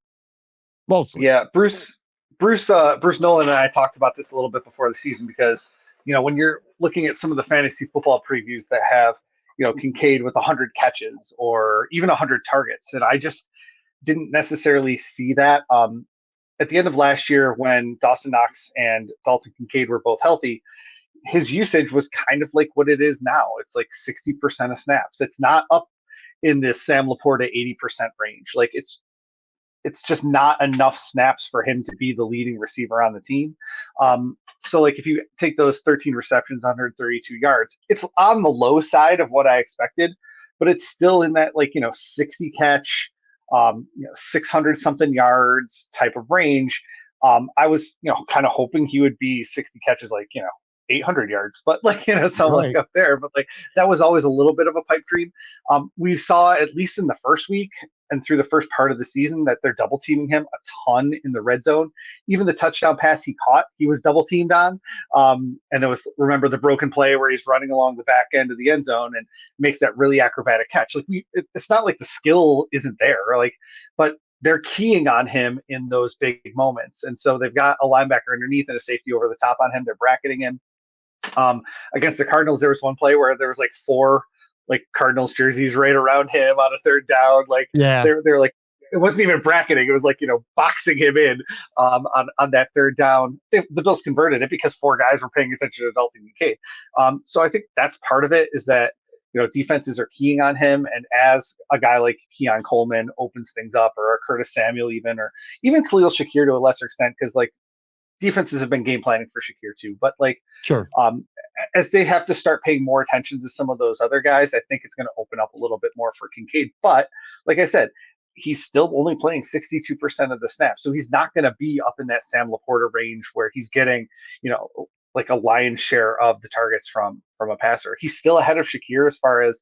mostly. Yeah, Bruce Nolan and I talked about this a little bit before the season because, when you're looking at some of the fantasy football previews that have, Kincaid with 100 catches or even 100 targets, and I just didn't necessarily see that. At the end of last year, when Dawson Knox and Dalton Kincaid were both healthy, his usage was kind of like what it is now. It's like 60% of snaps. It's not up in this Sam Laporta 80% range. Like it's just not enough snaps for him to be the leading receiver on the team. So like if you take those 13 receptions, 132 yards, it's on the low side of what I expected, but it's still in that 60 catch, 600 something yards type of range. I was, kind of hoping he would be 60 catches, 800 yards, but somewhat up there. But that was always a little bit of a pipe dream. We saw, at least in the first week and through the first part of the season, that they're double teaming him a ton in the red zone. Even the touchdown pass he caught, he was double teamed on. And it was, remember the broken play where he's running along the back end of the end zone and makes that really acrobatic catch. It's not like the skill isn't there, but they're keying on him in those big moments. And so they've got a linebacker underneath and a safety over the top on him. They're bracketing him. Against the Cardinals, there was one play where there was 4 Cardinals jerseys right around him on a third down. They're it wasn't even bracketing. It was boxing him in on that third down. The Bills converted it because 4 guys were paying attention to Dalton Kincaid. So I think that's part of it, is that defenses are keying on him, and as a guy like Keon Coleman opens things up, or a Curtis Samuel even, or even Khalil Shakir to a lesser extent, because defenses have been game planning for Shakir too, but like Sure. as they have to start paying more attention to some of those other guys, I think it's going to open up a little bit more for Kincaid. But like I said, he's still only playing 62% of the snaps. So he's not going to be up in that Sam Laporta range where he's getting, like a lion's share of the targets from a passer. He's still ahead of Shakir as far as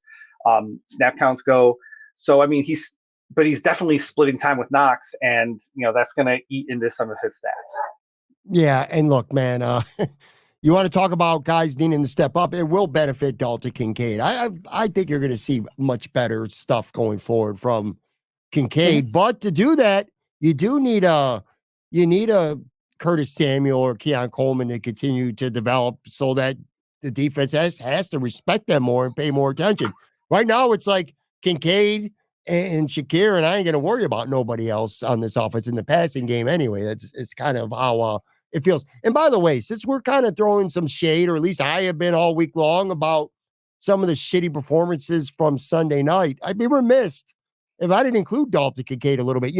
snap counts go. So, I mean, he's definitely splitting time with Knox, and, that's going to eat into some of his stats. Yeah. And look, man, you want to talk about guys needing to step up? It will benefit Dalton Kincaid. I think you're going to see much better stuff going forward from Kincaid. But to do that, you need a Curtis Samuel or Keon Coleman to continue to develop so that the defense has to respect them more and pay more attention. Right now, it's like Kincaid and Shakir, and I ain't going to worry about nobody else on this offense in the passing game anyway. It's kind of how it feels. And by the way, since we're kind of throwing some shade, or at least I have been all week long, about some of the shitty performances from Sunday night, I'd be remiss if I didn't include Dalton Kincaid a little bit.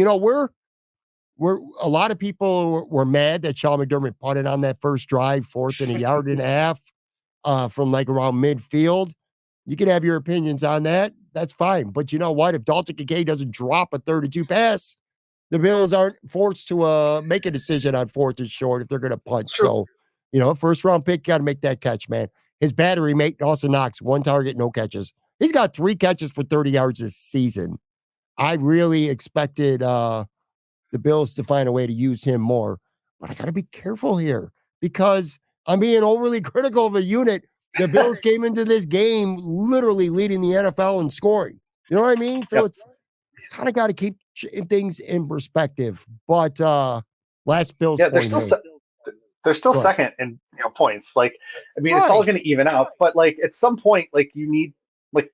We're a lot of people were mad that Sean McDermott punted on that first drive, 4th and a yard and a half from like around midfield. You can have your opinions on that. That's fine. But you know what? If Dalton Kincaid doesn't drop a 32 pass, the Bills aren't forced to make a decision on 4th and short if they're going to punt. Sure. So, first round pick, got to make that catch, man. His battery mate, Dawson Knox, 1 target, no catches. He's got 3 catches for 30 yards this season. I really expected the Bills to find a way to use him more, but I got to be careful here because I'm being overly critical of a unit. The Bills came into this game literally leading the NFL in scoring. You know what I mean? So It's kind of got to keep things in perspective. But last Bills point they're still second in points. Like, I mean, It's all going to even out, but like at some point, like you need like.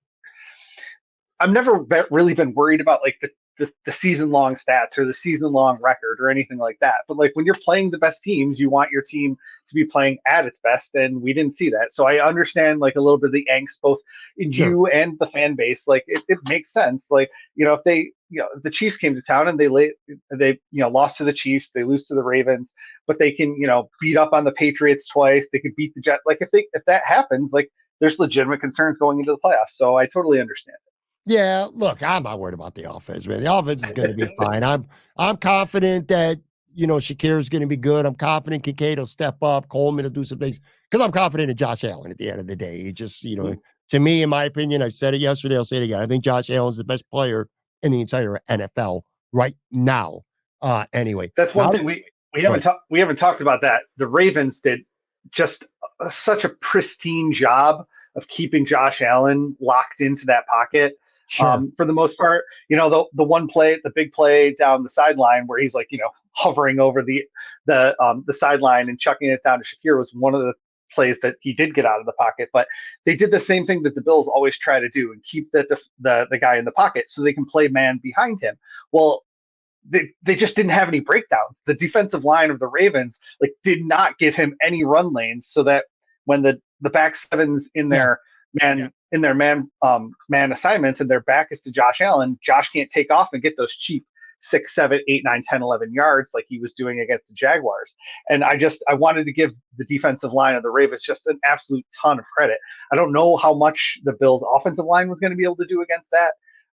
I've never really been worried about like the season-long stats or the season-long record or anything like that. But like when you're playing the best teams, you want your team to be playing at its best, and we didn't see that. So I understand like a little bit of the angst both in you and the fan base. Like it makes sense. Like if they if the Chiefs came to town and they lost to the Chiefs, they lose to the Ravens, but they can beat up on the Patriots twice. They could beat the Jets. Like if that happens, like there's legitimate concerns going into the playoffs. So I totally understand it. Yeah, look, I'm not worried about the offense, man. The offense is going to be fine. I'm confident that Shakir is going to be good. I'm confident Kincaid will step up. Coleman will do some things because I'm confident in Josh Allen. At the end of the day, he just to me, in my opinion, I said it yesterday. I'll say it again. I think Josh Allen is the best player in the entire NFL right now. Anyway, that's one thing we haven't talked about. That the Ravens did just such a pristine job of keeping Josh Allen locked into that pocket. Sure. For the most part, the one play, the big play down the sideline where he's like, hovering over the sideline and chucking it down to Shakir was one of the plays that he did get out of the pocket. But they did the same thing that the Bills always try to do and keep the guy in the pocket so they can play man behind him. Well, they just didn't have any breakdowns. The defensive line of the Ravens did not give him any run lanes so that when the back sevens in their man assignments and their back is to Josh Allen, Josh can't take off and get those cheap 6, 7, 8, 9, 10, 11 yards like he was doing against the Jaguars. And I wanted to give the defensive line of the Ravens just an absolute ton of credit. I don't know how much the Bills offensive line was going to be able to do against that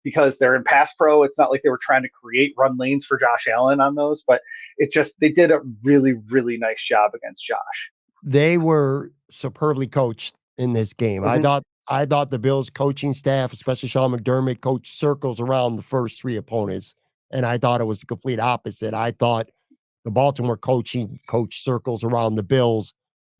because they're in pass pro. It's not like they were trying to create run lanes for Josh Allen on those, but they did a really, really nice job against Josh. They were superbly coached in this game. Mm-hmm. I thought the Bills coaching staff, especially Sean McDermott, coached circles around the first 3 opponents. And I thought it was the complete opposite. I thought the Baltimore coaching coached circles around the Bills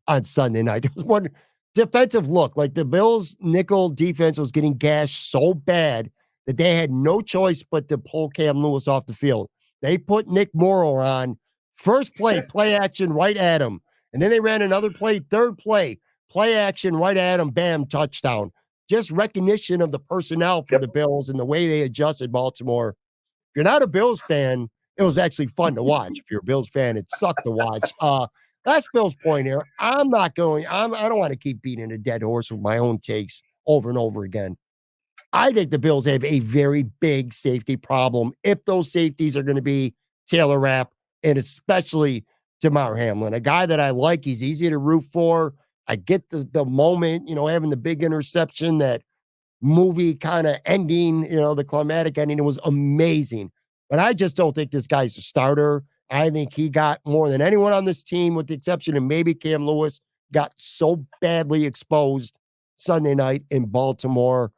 on Sunday night. There was one defensive look. Like the Bills' nickel defense was getting gashed so bad that they had no choice but to pull Cam Lewis off the field. They put Nick Morrow on. First play action right at him. And then they ran another play, third play action right at him, bam, touchdown. Just recognition of the personnel for the Bills and the way they adjusted Baltimore. If you're not a Bills fan, it was actually fun to watch. If you're a Bills fan, it sucked to watch. That's Bill's point here. I don't want to keep beating a dead horse with my own takes over and over again. I think the Bills have a very big safety problem if those safeties are going to be Taylor Rapp and especially Damar Hamlin, a guy that I like. He's easy to root for. I get the moment, having the big interception, that movie kind of ending, the climatic ending. It was amazing. But I just don't think this guy's a starter. I think he got more than anyone on this team, with the exception of maybe Cam Lewis, got so badly exposed Sunday night in Baltimore.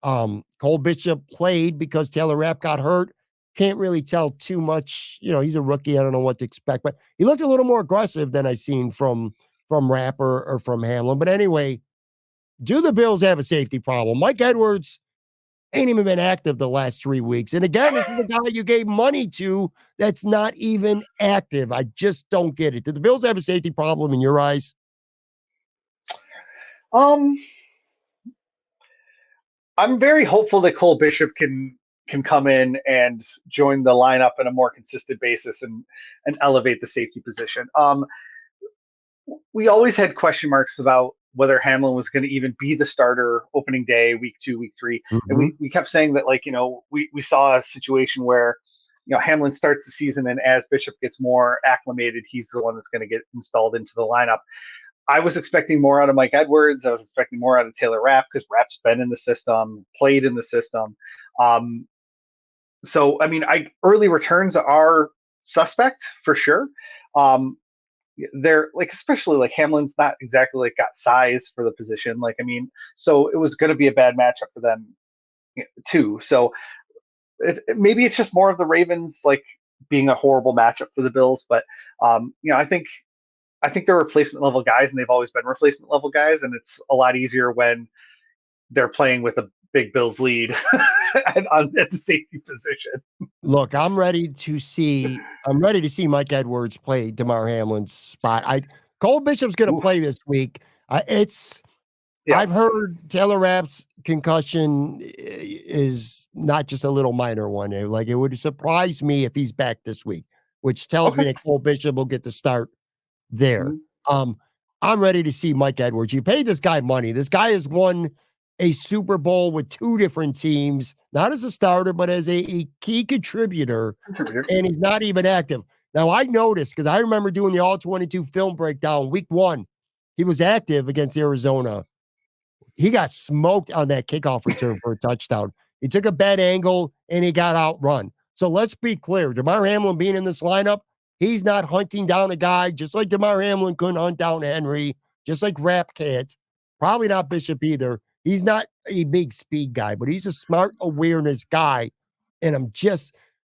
Cole Bishop played because Taylor Rapp got hurt. Can't really tell too much. He's a rookie. I don't know what to expect, but he looked a little more aggressive than I seen from Rapp or from Hamlin. But anyway, do the Bills have a safety problem? Mike Edwards ain't even been active the last 3 weeks. And again, this is the guy you gave money to that's not even active. I just don't get it. Do the Bills have a safety problem in your eyes? I'm very hopeful that Cole Bishop can come in and join the lineup on a more consistent basis and elevate the safety position. We always had question marks about whether Hamlin was going to even be the starter opening day, week 2, week 3. Mm-hmm. And we kept saying that, we saw a situation where, Hamlin starts the season, and as Bishop gets more acclimated, he's the one that's going to get installed into the lineup. I was expecting more out of Mike Edwards. I was expecting more out of Taylor Rapp, because Rapp's been in the system, played in the system. So, early returns are suspect for sure. They're especially Hamlin's not exactly got size for the position. So it was going to be a bad matchup for them too. So maybe it's just more of the Ravens being a horrible matchup for the Bills. But I think they're replacement level guys, and they've always been replacement level guys. And it's a lot easier when they're playing with a big Bills lead at the safety position. Look, I'm ready to see Mike Edwards play Damar Hamlin's spot. Cole Bishop's going to play this week. I've heard Taylor Rapp's concussion is not just a little minor one. It would surprise me if he's back this week, which tells me that Cole Bishop will get the start there. Mm-hmm. I'm ready to see Mike Edwards. You paid this guy money. This guy has won a Super Bowl with 2 different teams, not as a starter, but as a key contributor, and he's not even active. Now, I noticed, because I remember doing the All-22 film breakdown, week 1, he was active against Arizona. He got smoked on that kickoff return for a touchdown. He took a bad angle, and he got outrun. So let's be clear. Damar Hamlin being in this lineup, he's not hunting down a guy, just like Damar Hamlin couldn't hunt down Henry, just like Rapp can't. Probably not Bishop either. He's not a big speed guy, but he's a smart awareness guy. And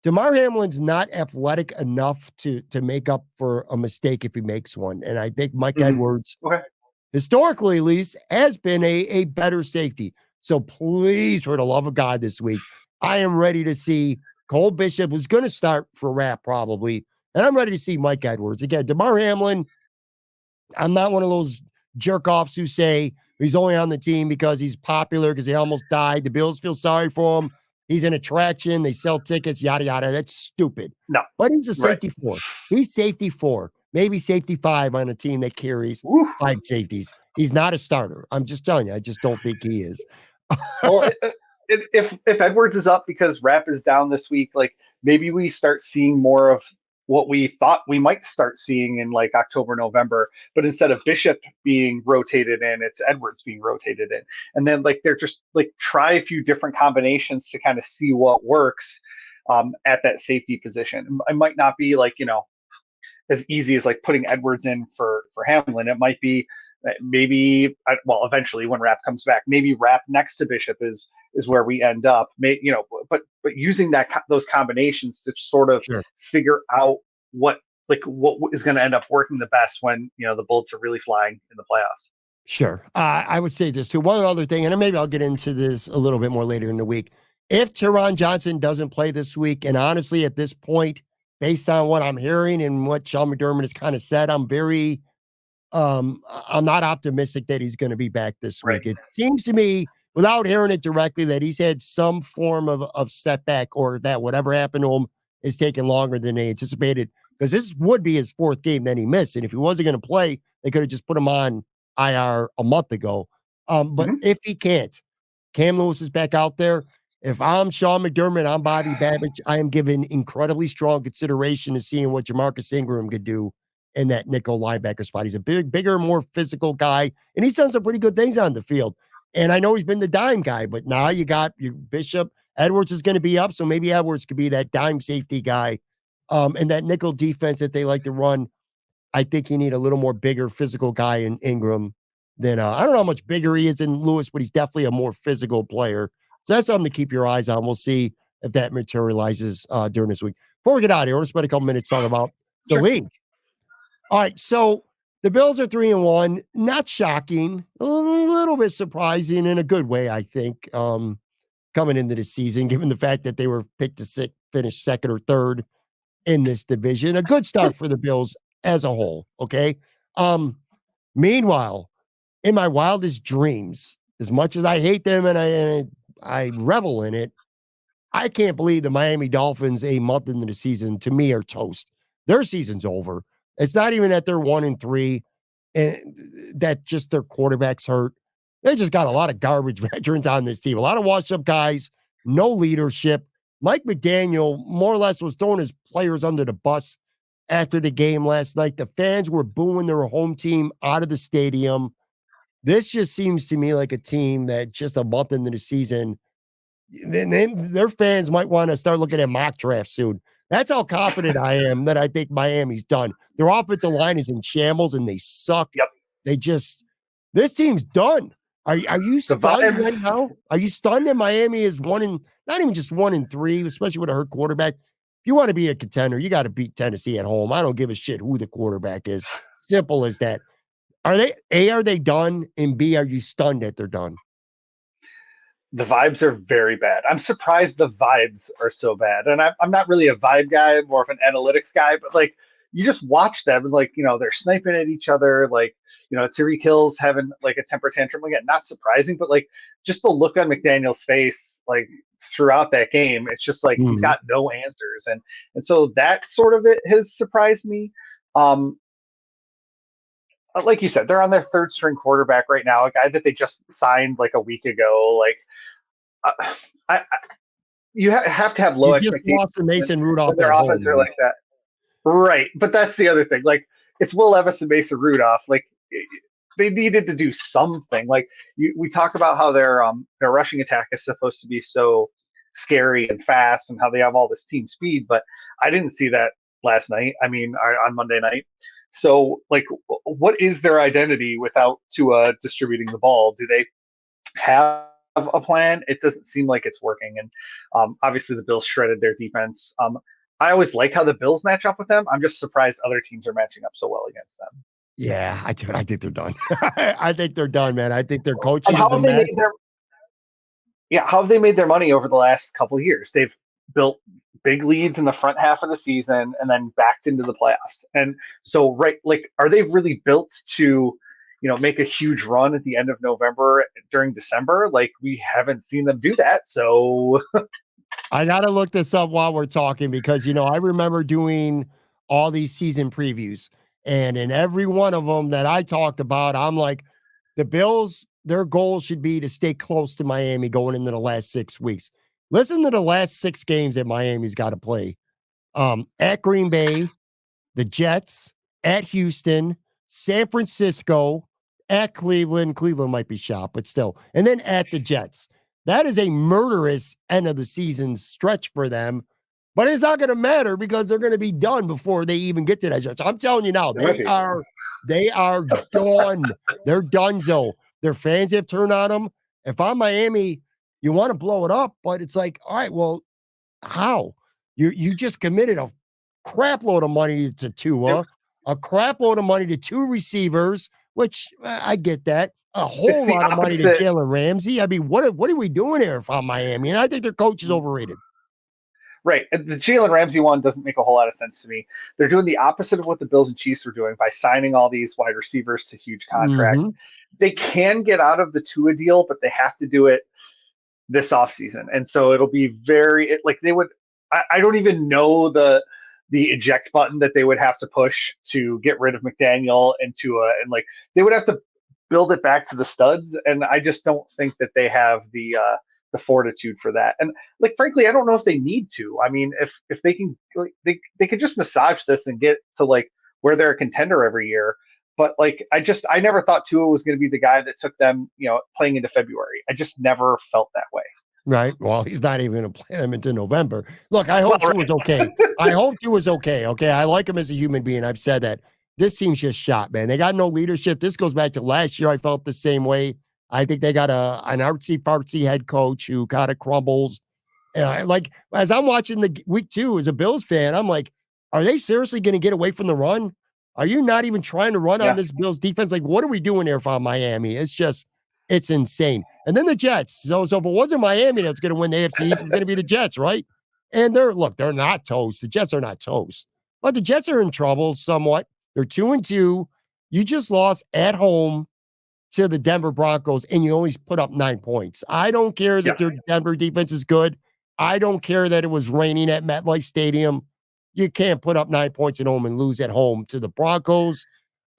Damar Hamlin's not athletic enough to make up for a mistake if he makes one. And I think Mike Edwards, historically at least, has been a better safety. So please, for the love of God, this week, I am ready to see Cole Bishop, who's going to start for Rapp probably. And I'm ready to see Mike Edwards. Again, Damar Hamlin, I'm not one of those jerk-offs who say he's only on the team because he's popular, because he almost died. The Bills feel sorry for him. He's an attraction. They sell tickets, yada, yada. That's stupid. No. But he's a safety 4. He's safety 4, maybe safety 5 on a team that carries 5 safeties. He's not a starter. I'm just telling you. I just don't think he is. Well, if Edwards is up because Rapp is down this week, maybe we start seeing more of what we thought we might start seeing in October, November, but instead of Bishop being rotated in, it's Edwards being rotated in. And then they're just try a few different combinations to kind of see what works at that safety position. It might not be as easy as putting Edwards in for Hamlin. It might be eventually when Rapp comes back, maybe Rapp next to Bishop is where we end up. But using those combinations to sort of figure out what is going to end up working the best when the Bullets are really flying in the playoffs. Sure. I would say this too. One other thing, and maybe I'll get into this a little bit more later in the week. If Teron Johnson doesn't play this week, and honestly, at this point, based on what I'm hearing and what Sean McDermott has kind of said, I'm not optimistic that he's going to be back this week. It seems to me, without hearing it directly, that he's had some form of setback, or that whatever happened to him is taking longer than they anticipated, because this would be his 4th game that he missed. And if he wasn't going to play, they could have just put him on IR a month ago. But if he can't, Cam Lewis is back out there. If I'm Sean McDermott, I'm Bobby Babbage, I am giving incredibly strong consideration to seeing what Jamarcus Ingram could do in that nickel linebacker spot. He's a bigger, more physical guy, and he's done some pretty good things on the field. And I know he's been the dime guy, but now you got your Bishop. Edwards is going to be up, so maybe Edwards could be that dime safety guy. And that nickel defense that they like to run, I think you need a little more bigger physical guy in Ingram than I don't know how much bigger he is in Lewis, but he's definitely a more physical player. So that's something to keep your eyes on. We'll see if that materializes during this week. Before we get out of here, we'll spend a couple minutes talking about the league. All right, so the Bills are 3-1. Not shocking, a little bit surprising in a good way, I think, coming into the season, given the fact that they were picked to finish second or third in this division. A good start for the Bills as a whole, okay? Meanwhile, in my wildest dreams, as much as I hate them and I revel in it, I can't believe the Miami Dolphins, a month into the season, to me, are toast. Their season's over. It's not even that they're 1-3 and that just their quarterback's hurt. They just got a lot of garbage veterans on this team, a lot of washed-up guys, no leadership. Mike McDaniel more or less was throwing his players under the bus after the game last night. The fans were booing their home team out of the stadium. This just seems to me like a team that just a month into the season, then their fans might want to start looking at mock drafts soon. That's how confident I am that I think Miami's done. Their offensive line is in shambles and they suck. Yep. This team's done. Are you stunned right now? Are you stunned that Miami is not even just 1-3, especially with a hurt quarterback? If you want to be a contender, you got to beat Tennessee at home. I don't give a shit who the quarterback is. Simple as that. Are they done? And B, are you stunned that they're done? The vibes are very bad. I'm surprised the vibes are so bad. And I'm not really a vibe guy, more of an analytics guy, but like you just watch them and like, they're sniping at each other. Like, Tyreek Hill's having like a temper tantrum. Again, not surprising, but like just the look on McDaniel's face, like throughout that game, it's just like he's got no answers. And so that sort of it has surprised me. Like you said, they're on their third string quarterback right now, a guy that they just signed like a week ago. Like, you have to have low expectations. You just lost Mason Rudolph. Their offense are like that, right? But that's the other thing. Like, it's Will Levis and Mason Rudolph. Like, they needed to do something. Like, we talk about how their rushing attack is supposed to be so scary and fast, and how they have all this team speed. But I didn't see that last night. I mean, on Monday night. So, like, what is their identity without Tua distributing the ball? Do they have a plan? It doesn't seem like it's working. And obviously, the Bills shredded their defense. I always like how the Bills match up with them. I'm just surprised other teams are matching up so well against them. Yeah, I think they're done. I think they're done, man. I think their coaching how is a mess. How have they made their money over the last couple of years? They've built big leads in the front half of the season and then backed into the playoffs. And so, right, like, are they really built to, make a huge run at the end of November during December? Like, we haven't seen them do that. So I got to look this up while we're talking because, I remember doing all these season previews, and in every one of them that I talked about, I'm like, the Bills, their goal should be to stay close to Miami going into the last 6 weeks. Listen to the last 6 games that Miami's got to play. At Green Bay, the Jets, at Houston, San Francisco, at Cleveland. Cleveland might be shot, but still. And then at the Jets. That is a murderous end of the season stretch for them. But it's not going to matter because they're going to be done before they even get to that stretch. I'm telling you now, they are done. They're donezo. Their fans have turned on them. If I'm Miami, you want to blow it up, but it's like, all right, well, how? You just committed a crap load of money to Tua, a crap load of money to 2 receivers, which I get that. A whole lot of money to Jalen Ramsey. I mean, what are we doing here if I'm Miami? And I think their coach is overrated. Right. The Jalen Ramsey one doesn't make a whole lot of sense to me. They're doing the opposite of what the Bills and Chiefs were doing by signing all these wide receivers to huge contracts. They can get out of the Tua deal, but they have to do it this offseason. And so it'll be I don't even know the eject button that they would have to push to get rid of McDaniel and Tua. And like, they would have to build it back to the studs. And I just don't think that they have the fortitude for that. And like, frankly, I don't know if they need to. I mean, if they can, like, they could just massage this and get to like where they're a contender every year. But like, I never thought Tua was going to be the guy that took them, playing into February. I just never felt that way. Right. Well, he's not even going to play them into November. Look, I hope Well, Tua was okay. I hope Tua was okay. Okay. I like him as a human being. I've said that. This team's just shot, man. They got no leadership. This goes back to last year. I felt the same way. I think they got an artsy-fartsy head coach who kind of crumbles. Like, as I'm watching the week 2 as a Bills fan, I'm like, are they seriously going to get away from the run? Are you not even trying to run on this Bills defense? Like, what are we doing here from Miami? It's insane. And then the Jets. So if it wasn't Miami that's going to win the AFC East, it's going to be the Jets, right? And they're not toast. The Jets are not toast. But the Jets are in trouble somewhat. They're 2-2. You just lost at home to the Denver Broncos, and you always put up 9 points. I don't care that their Denver defense is good. I don't care that it was raining at MetLife Stadium. You can't put up 9 points at home and lose at home to the Broncos.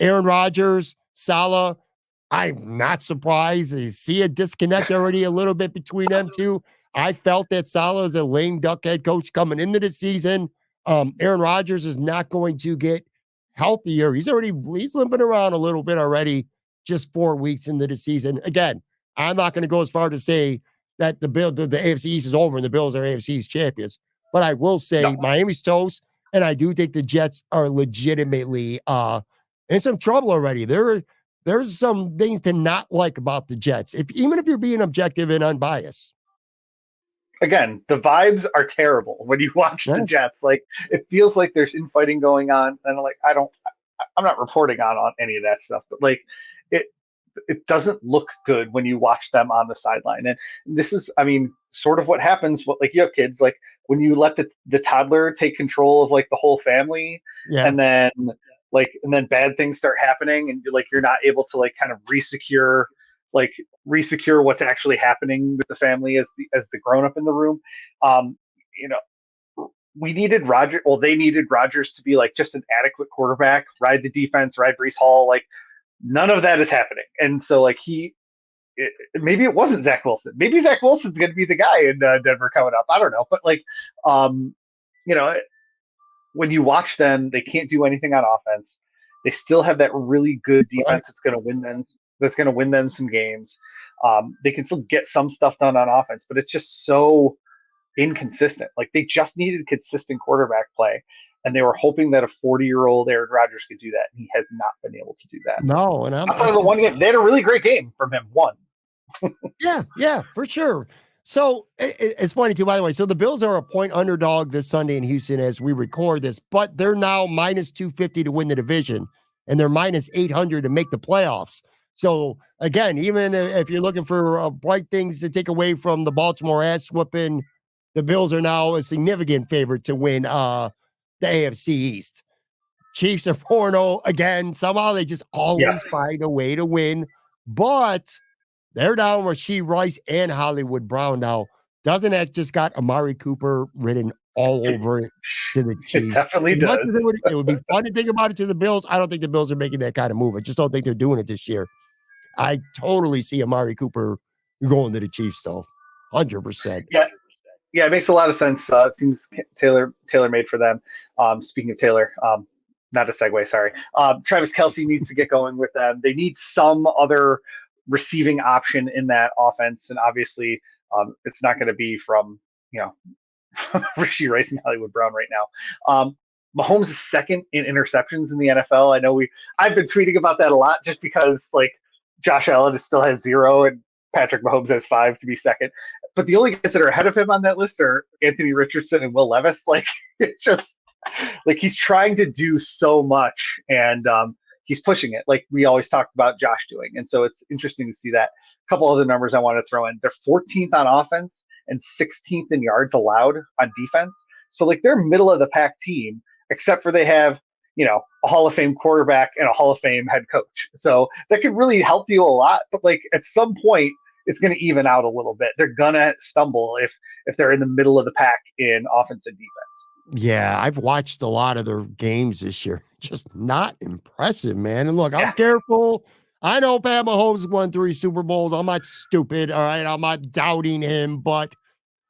Aaron Rodgers, Salah, I'm not surprised. You see a disconnect already a little bit between them two. I felt that Salah is a lame duck head coach coming into the season. Aaron Rodgers is not going to get healthier. He's limping around a little bit already, just 4 weeks into the season. Again, I'm not going to go as far to say that the AFC East is over and the Bills are AFC East champions. But I will say Miami's toast, and I do think the Jets are legitimately in some trouble already. There's some things to not like about the Jets, even if you're being objective and unbiased. Again, the vibes are terrible when you watch the Jets. Like, it feels like there's infighting going on, and like I'm not reporting on any of that stuff, but like it doesn't look good when you watch them on the sideline. And this is, sort of what happens. Like, you have kids, like when you let the toddler take control of like the whole family, and then bad things start happening, and you're not able to like kind of resecure what's actually happening with the family as the grown up in the room. We needed Rodgers. Well, they needed Rodgers to be like just an adequate quarterback, ride the defense, ride Breece Hall. Like, none of that is happening. And so like maybe it wasn't Zach Wilson. Maybe Zach Wilson's going to be the guy in Denver coming up. I don't know. But like, when you watch them, they can't do anything on offense. They still have that really good defense that's going to win them. That's going to win them some games. They can still get some stuff done on offense, but it's just so inconsistent. Like, they just needed consistent quarterback play, and they were hoping that a 40-year-old Aaron Rodgers could do that, and he has not been able to do that. No, and outside of the one game, they had a really great game from him. One. yeah, for sure. So it's funny too, by the way. So the Bills are a point underdog this Sunday in Houston as we record this, but they're now minus 250 to win the division, and they're minus 800 to make the playoffs. So again, even if you're looking for bright things to take away from the Baltimore ass whooping, the Bills are now a significant favorite to win the AFC East. Chiefs are 4-0 again. Somehow they just always find a way to win, but they're down Rashee Rice and Hollywood Brown now. Doesn't that just got Amari Cooper written all over it to the Chiefs? It definitely does. It would be fun to think about it to the Bills. I don't think the Bills are making that kind of move. I just don't think they're doing it this year. I totally see Amari Cooper going to the Chiefs, though. 100%. Yeah, it makes a lot of sense. It seems tailor-made for them. Speaking of Taylor, not a segue, sorry. Travis Kelce needs to get going with them. They need some other receiving option in that offense, and obviously it's not going to be from Rashee Rice and Hollywood Brown right now. Mahomes is second in interceptions in the NFL. I know I've been tweeting about that a lot, just because like Josh Allen still has 0 and Patrick Mahomes has 5 to be second. But the only guys that are ahead of him on that list are Anthony Richardson and Will Levis. Like, it's just like he's trying to do so much, and he's pushing it like we always talked about Josh doing. And so it's interesting to see that. A couple other numbers I want to throw in. They're 14th on offense and 16th in yards allowed on defense. So like, they're middle of the pack team, except for they have, a Hall of Fame quarterback and a Hall of Fame head coach. So that could really help you a lot. But like, at some point, it's going to even out a little bit. They're going to stumble if they're in the middle of the pack in offense and defense. Yeah, I've watched a lot of their games this year. Just not impressive, man. And look, I'm careful. I know Pat Mahomes won 3 Super Bowls. I'm not stupid, all right? I'm not doubting him, but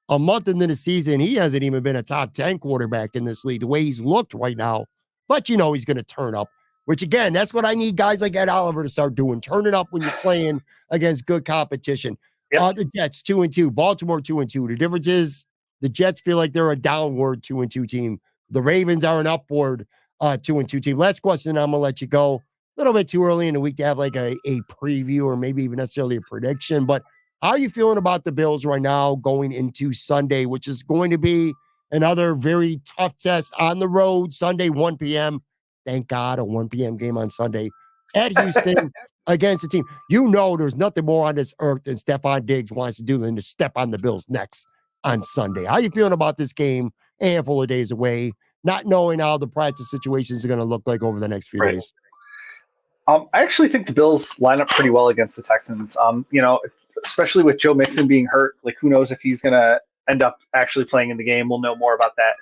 a month into the season, he hasn't even been a top 10 quarterback in this league. The way he's looked right now but you know he's going to turn up, which again, that's what I need guys like Ed Oliver to start doing. Turn it up when you're playing against good competition. Yep. The Jets 2-2, Baltimore 2-2. The difference is the Jets feel like they're a downward 2-2 team. The Ravens are an upward 2-2 team. Last question, I'm going to let you go. A little bit too early in the week to have like a preview or maybe even necessarily a prediction, but how are you feeling about the Bills right now going into Sunday, which is going to be another very tough test on the road, Sunday, 1 p.m. Thank God, a 1 p.m. game on Sunday at Houston against a team. You know there's nothing more on this earth than Stephon Diggs wants to do than to step on the Bills' necks on Sunday. How are you feeling about this game a handful of days away, not knowing how the practice situations are going to look like over the next few days? I actually think the Bills line up pretty well against the Texans. Especially with Joe Mixon being hurt, like who knows if he's going to end up actually playing in the game. We'll know more about that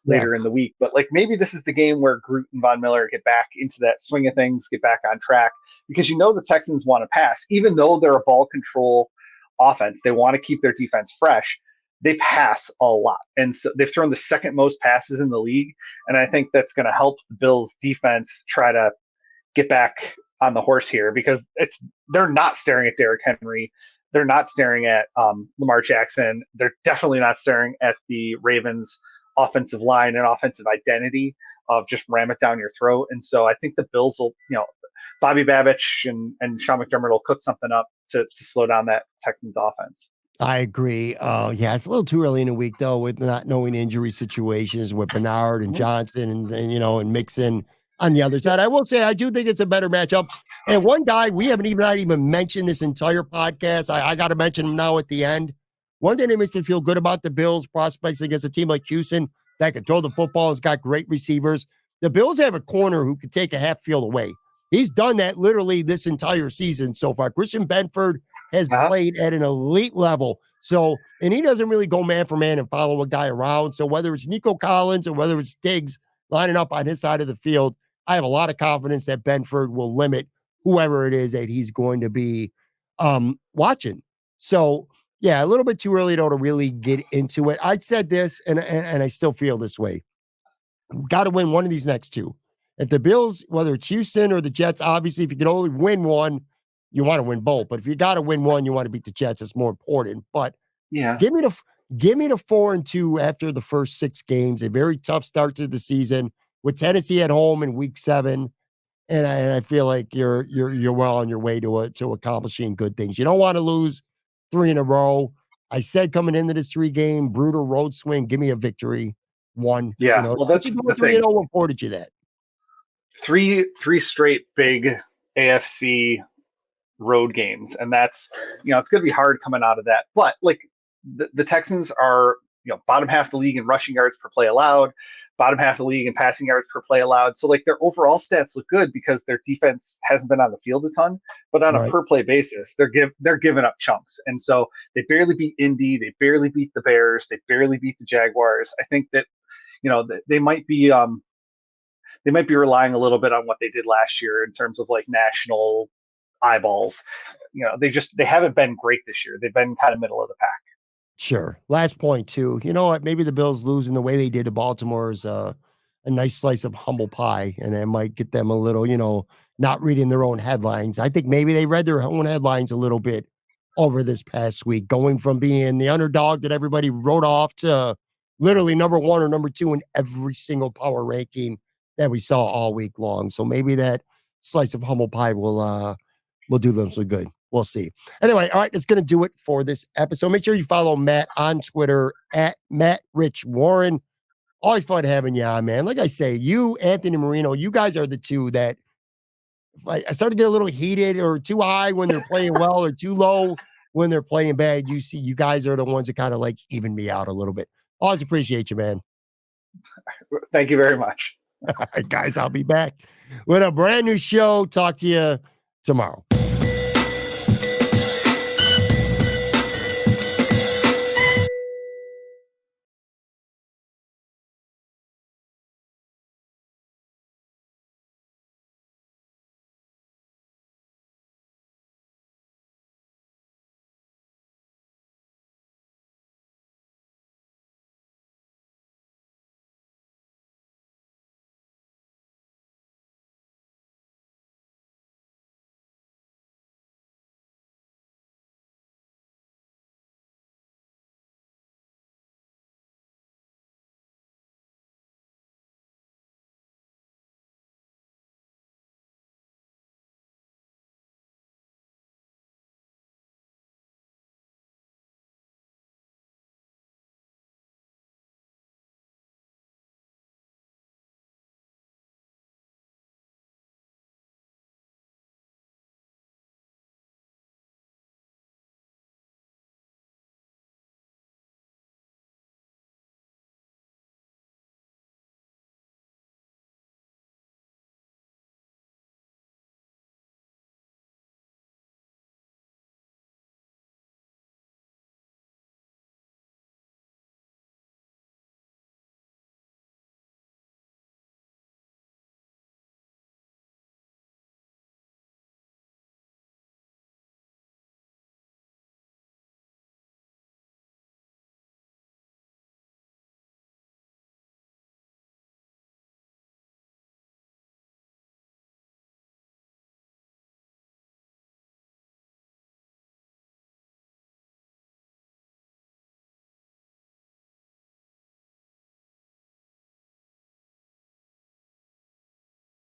later in the week. But like maybe this is the game where Groot and Von Miller get back into that swing of things, get back on track, because the Texans want to pass. Even though they're a ball control offense, they want to keep their defense fresh. They pass a lot. And so they've thrown the second most passes in the league. And I think that's going to help the Bills defense try to get back on the horse here, because they're not staring at Derrick Henry. They're not staring at Lamar Jackson. They're definitely not staring at the Ravens offensive line and offensive identity of just ram it down your throat. And so I think the Bills will, Bobby Babich and Sean McDermott will cook something up to slow down that Texans offense. I agree. It's a little too early in the week though, with not knowing injury situations with Bernard and Johnson and Mixon on the other side. I will say I do think it's a better matchup. And one guy we haven't even mentioned this entire podcast. I got to mention him now at the end. One thing that makes me feel good about the Bills prospects against a team like Houston that can throw the football, has got great receivers. The Bills have a corner who can take a half field away. He's done that literally this entire season so far. Christian Benford has played at an elite level. So, and he doesn't really go man for man and follow a guy around. So whether it's Nico Collins or whether it's Diggs lining up on his side of the field, I have a lot of confidence that Benford will limit whoever it is that he's going to be watching. So, yeah, a little bit too early though to really get into it. I'd said this, and I still feel this way. Got to win one of these next two. If the Bills, whether it's Houston or the Jets, obviously, if you can only win one, you want to win both. But if you got to win one, you want to beat the Jets. It's more important. But give me the 4-2 after the first 6 games. A very tough start to the season with Tennessee at home in Week 7. And I feel like you're well on your way to accomplishing good things. You don't want to lose 3 in a row. I said coming into this 3-game brutal road swing, give me a victory. 1. Yeah, well, that's the 3-0. What afforded you that? 3 straight big AFC road games, and that's it's going to be hard coming out of that. But like the Texans are bottom half of the league in rushing yards per play allowed, bottom half of the league in passing yards per play allowed. So like their overall stats look good because their defense hasn't been on the field a ton, but on a per play basis, they're giving up chunks. And so they barely beat Indy, they barely beat the Bears, they barely beat the Jaguars. I think that they might be relying a little bit on what they did last year in terms of like national eyeballs. They haven't been great this year. They've been kind of middle of the pack. Sure. Last point too. You know what? Maybe the Bills losing the way they did to Baltimore is a nice slice of humble pie, and it might get them a little, not reading their own headlines. I think maybe they read their own headlines a little bit over this past week, going from being the underdog that everybody wrote off to literally number 1 or number 2 in every single power ranking that we saw all week long. So maybe that slice of humble pie will do them some good. We'll see. Anyway, all right, that's going to do it for this episode. Make sure you follow Matt on Twitter at MattRichWarren. Always fun having you on, man. Like I say, you, Anthony Marino, you guys are the two that I start to get a little heated or too high when they're playing well or too low when they're playing bad. You guys are the ones that kind of like even me out a little bit. Always appreciate you, man. Thank you very much. All right, guys, I'll be back with a brand new show. Talk to you tomorrow.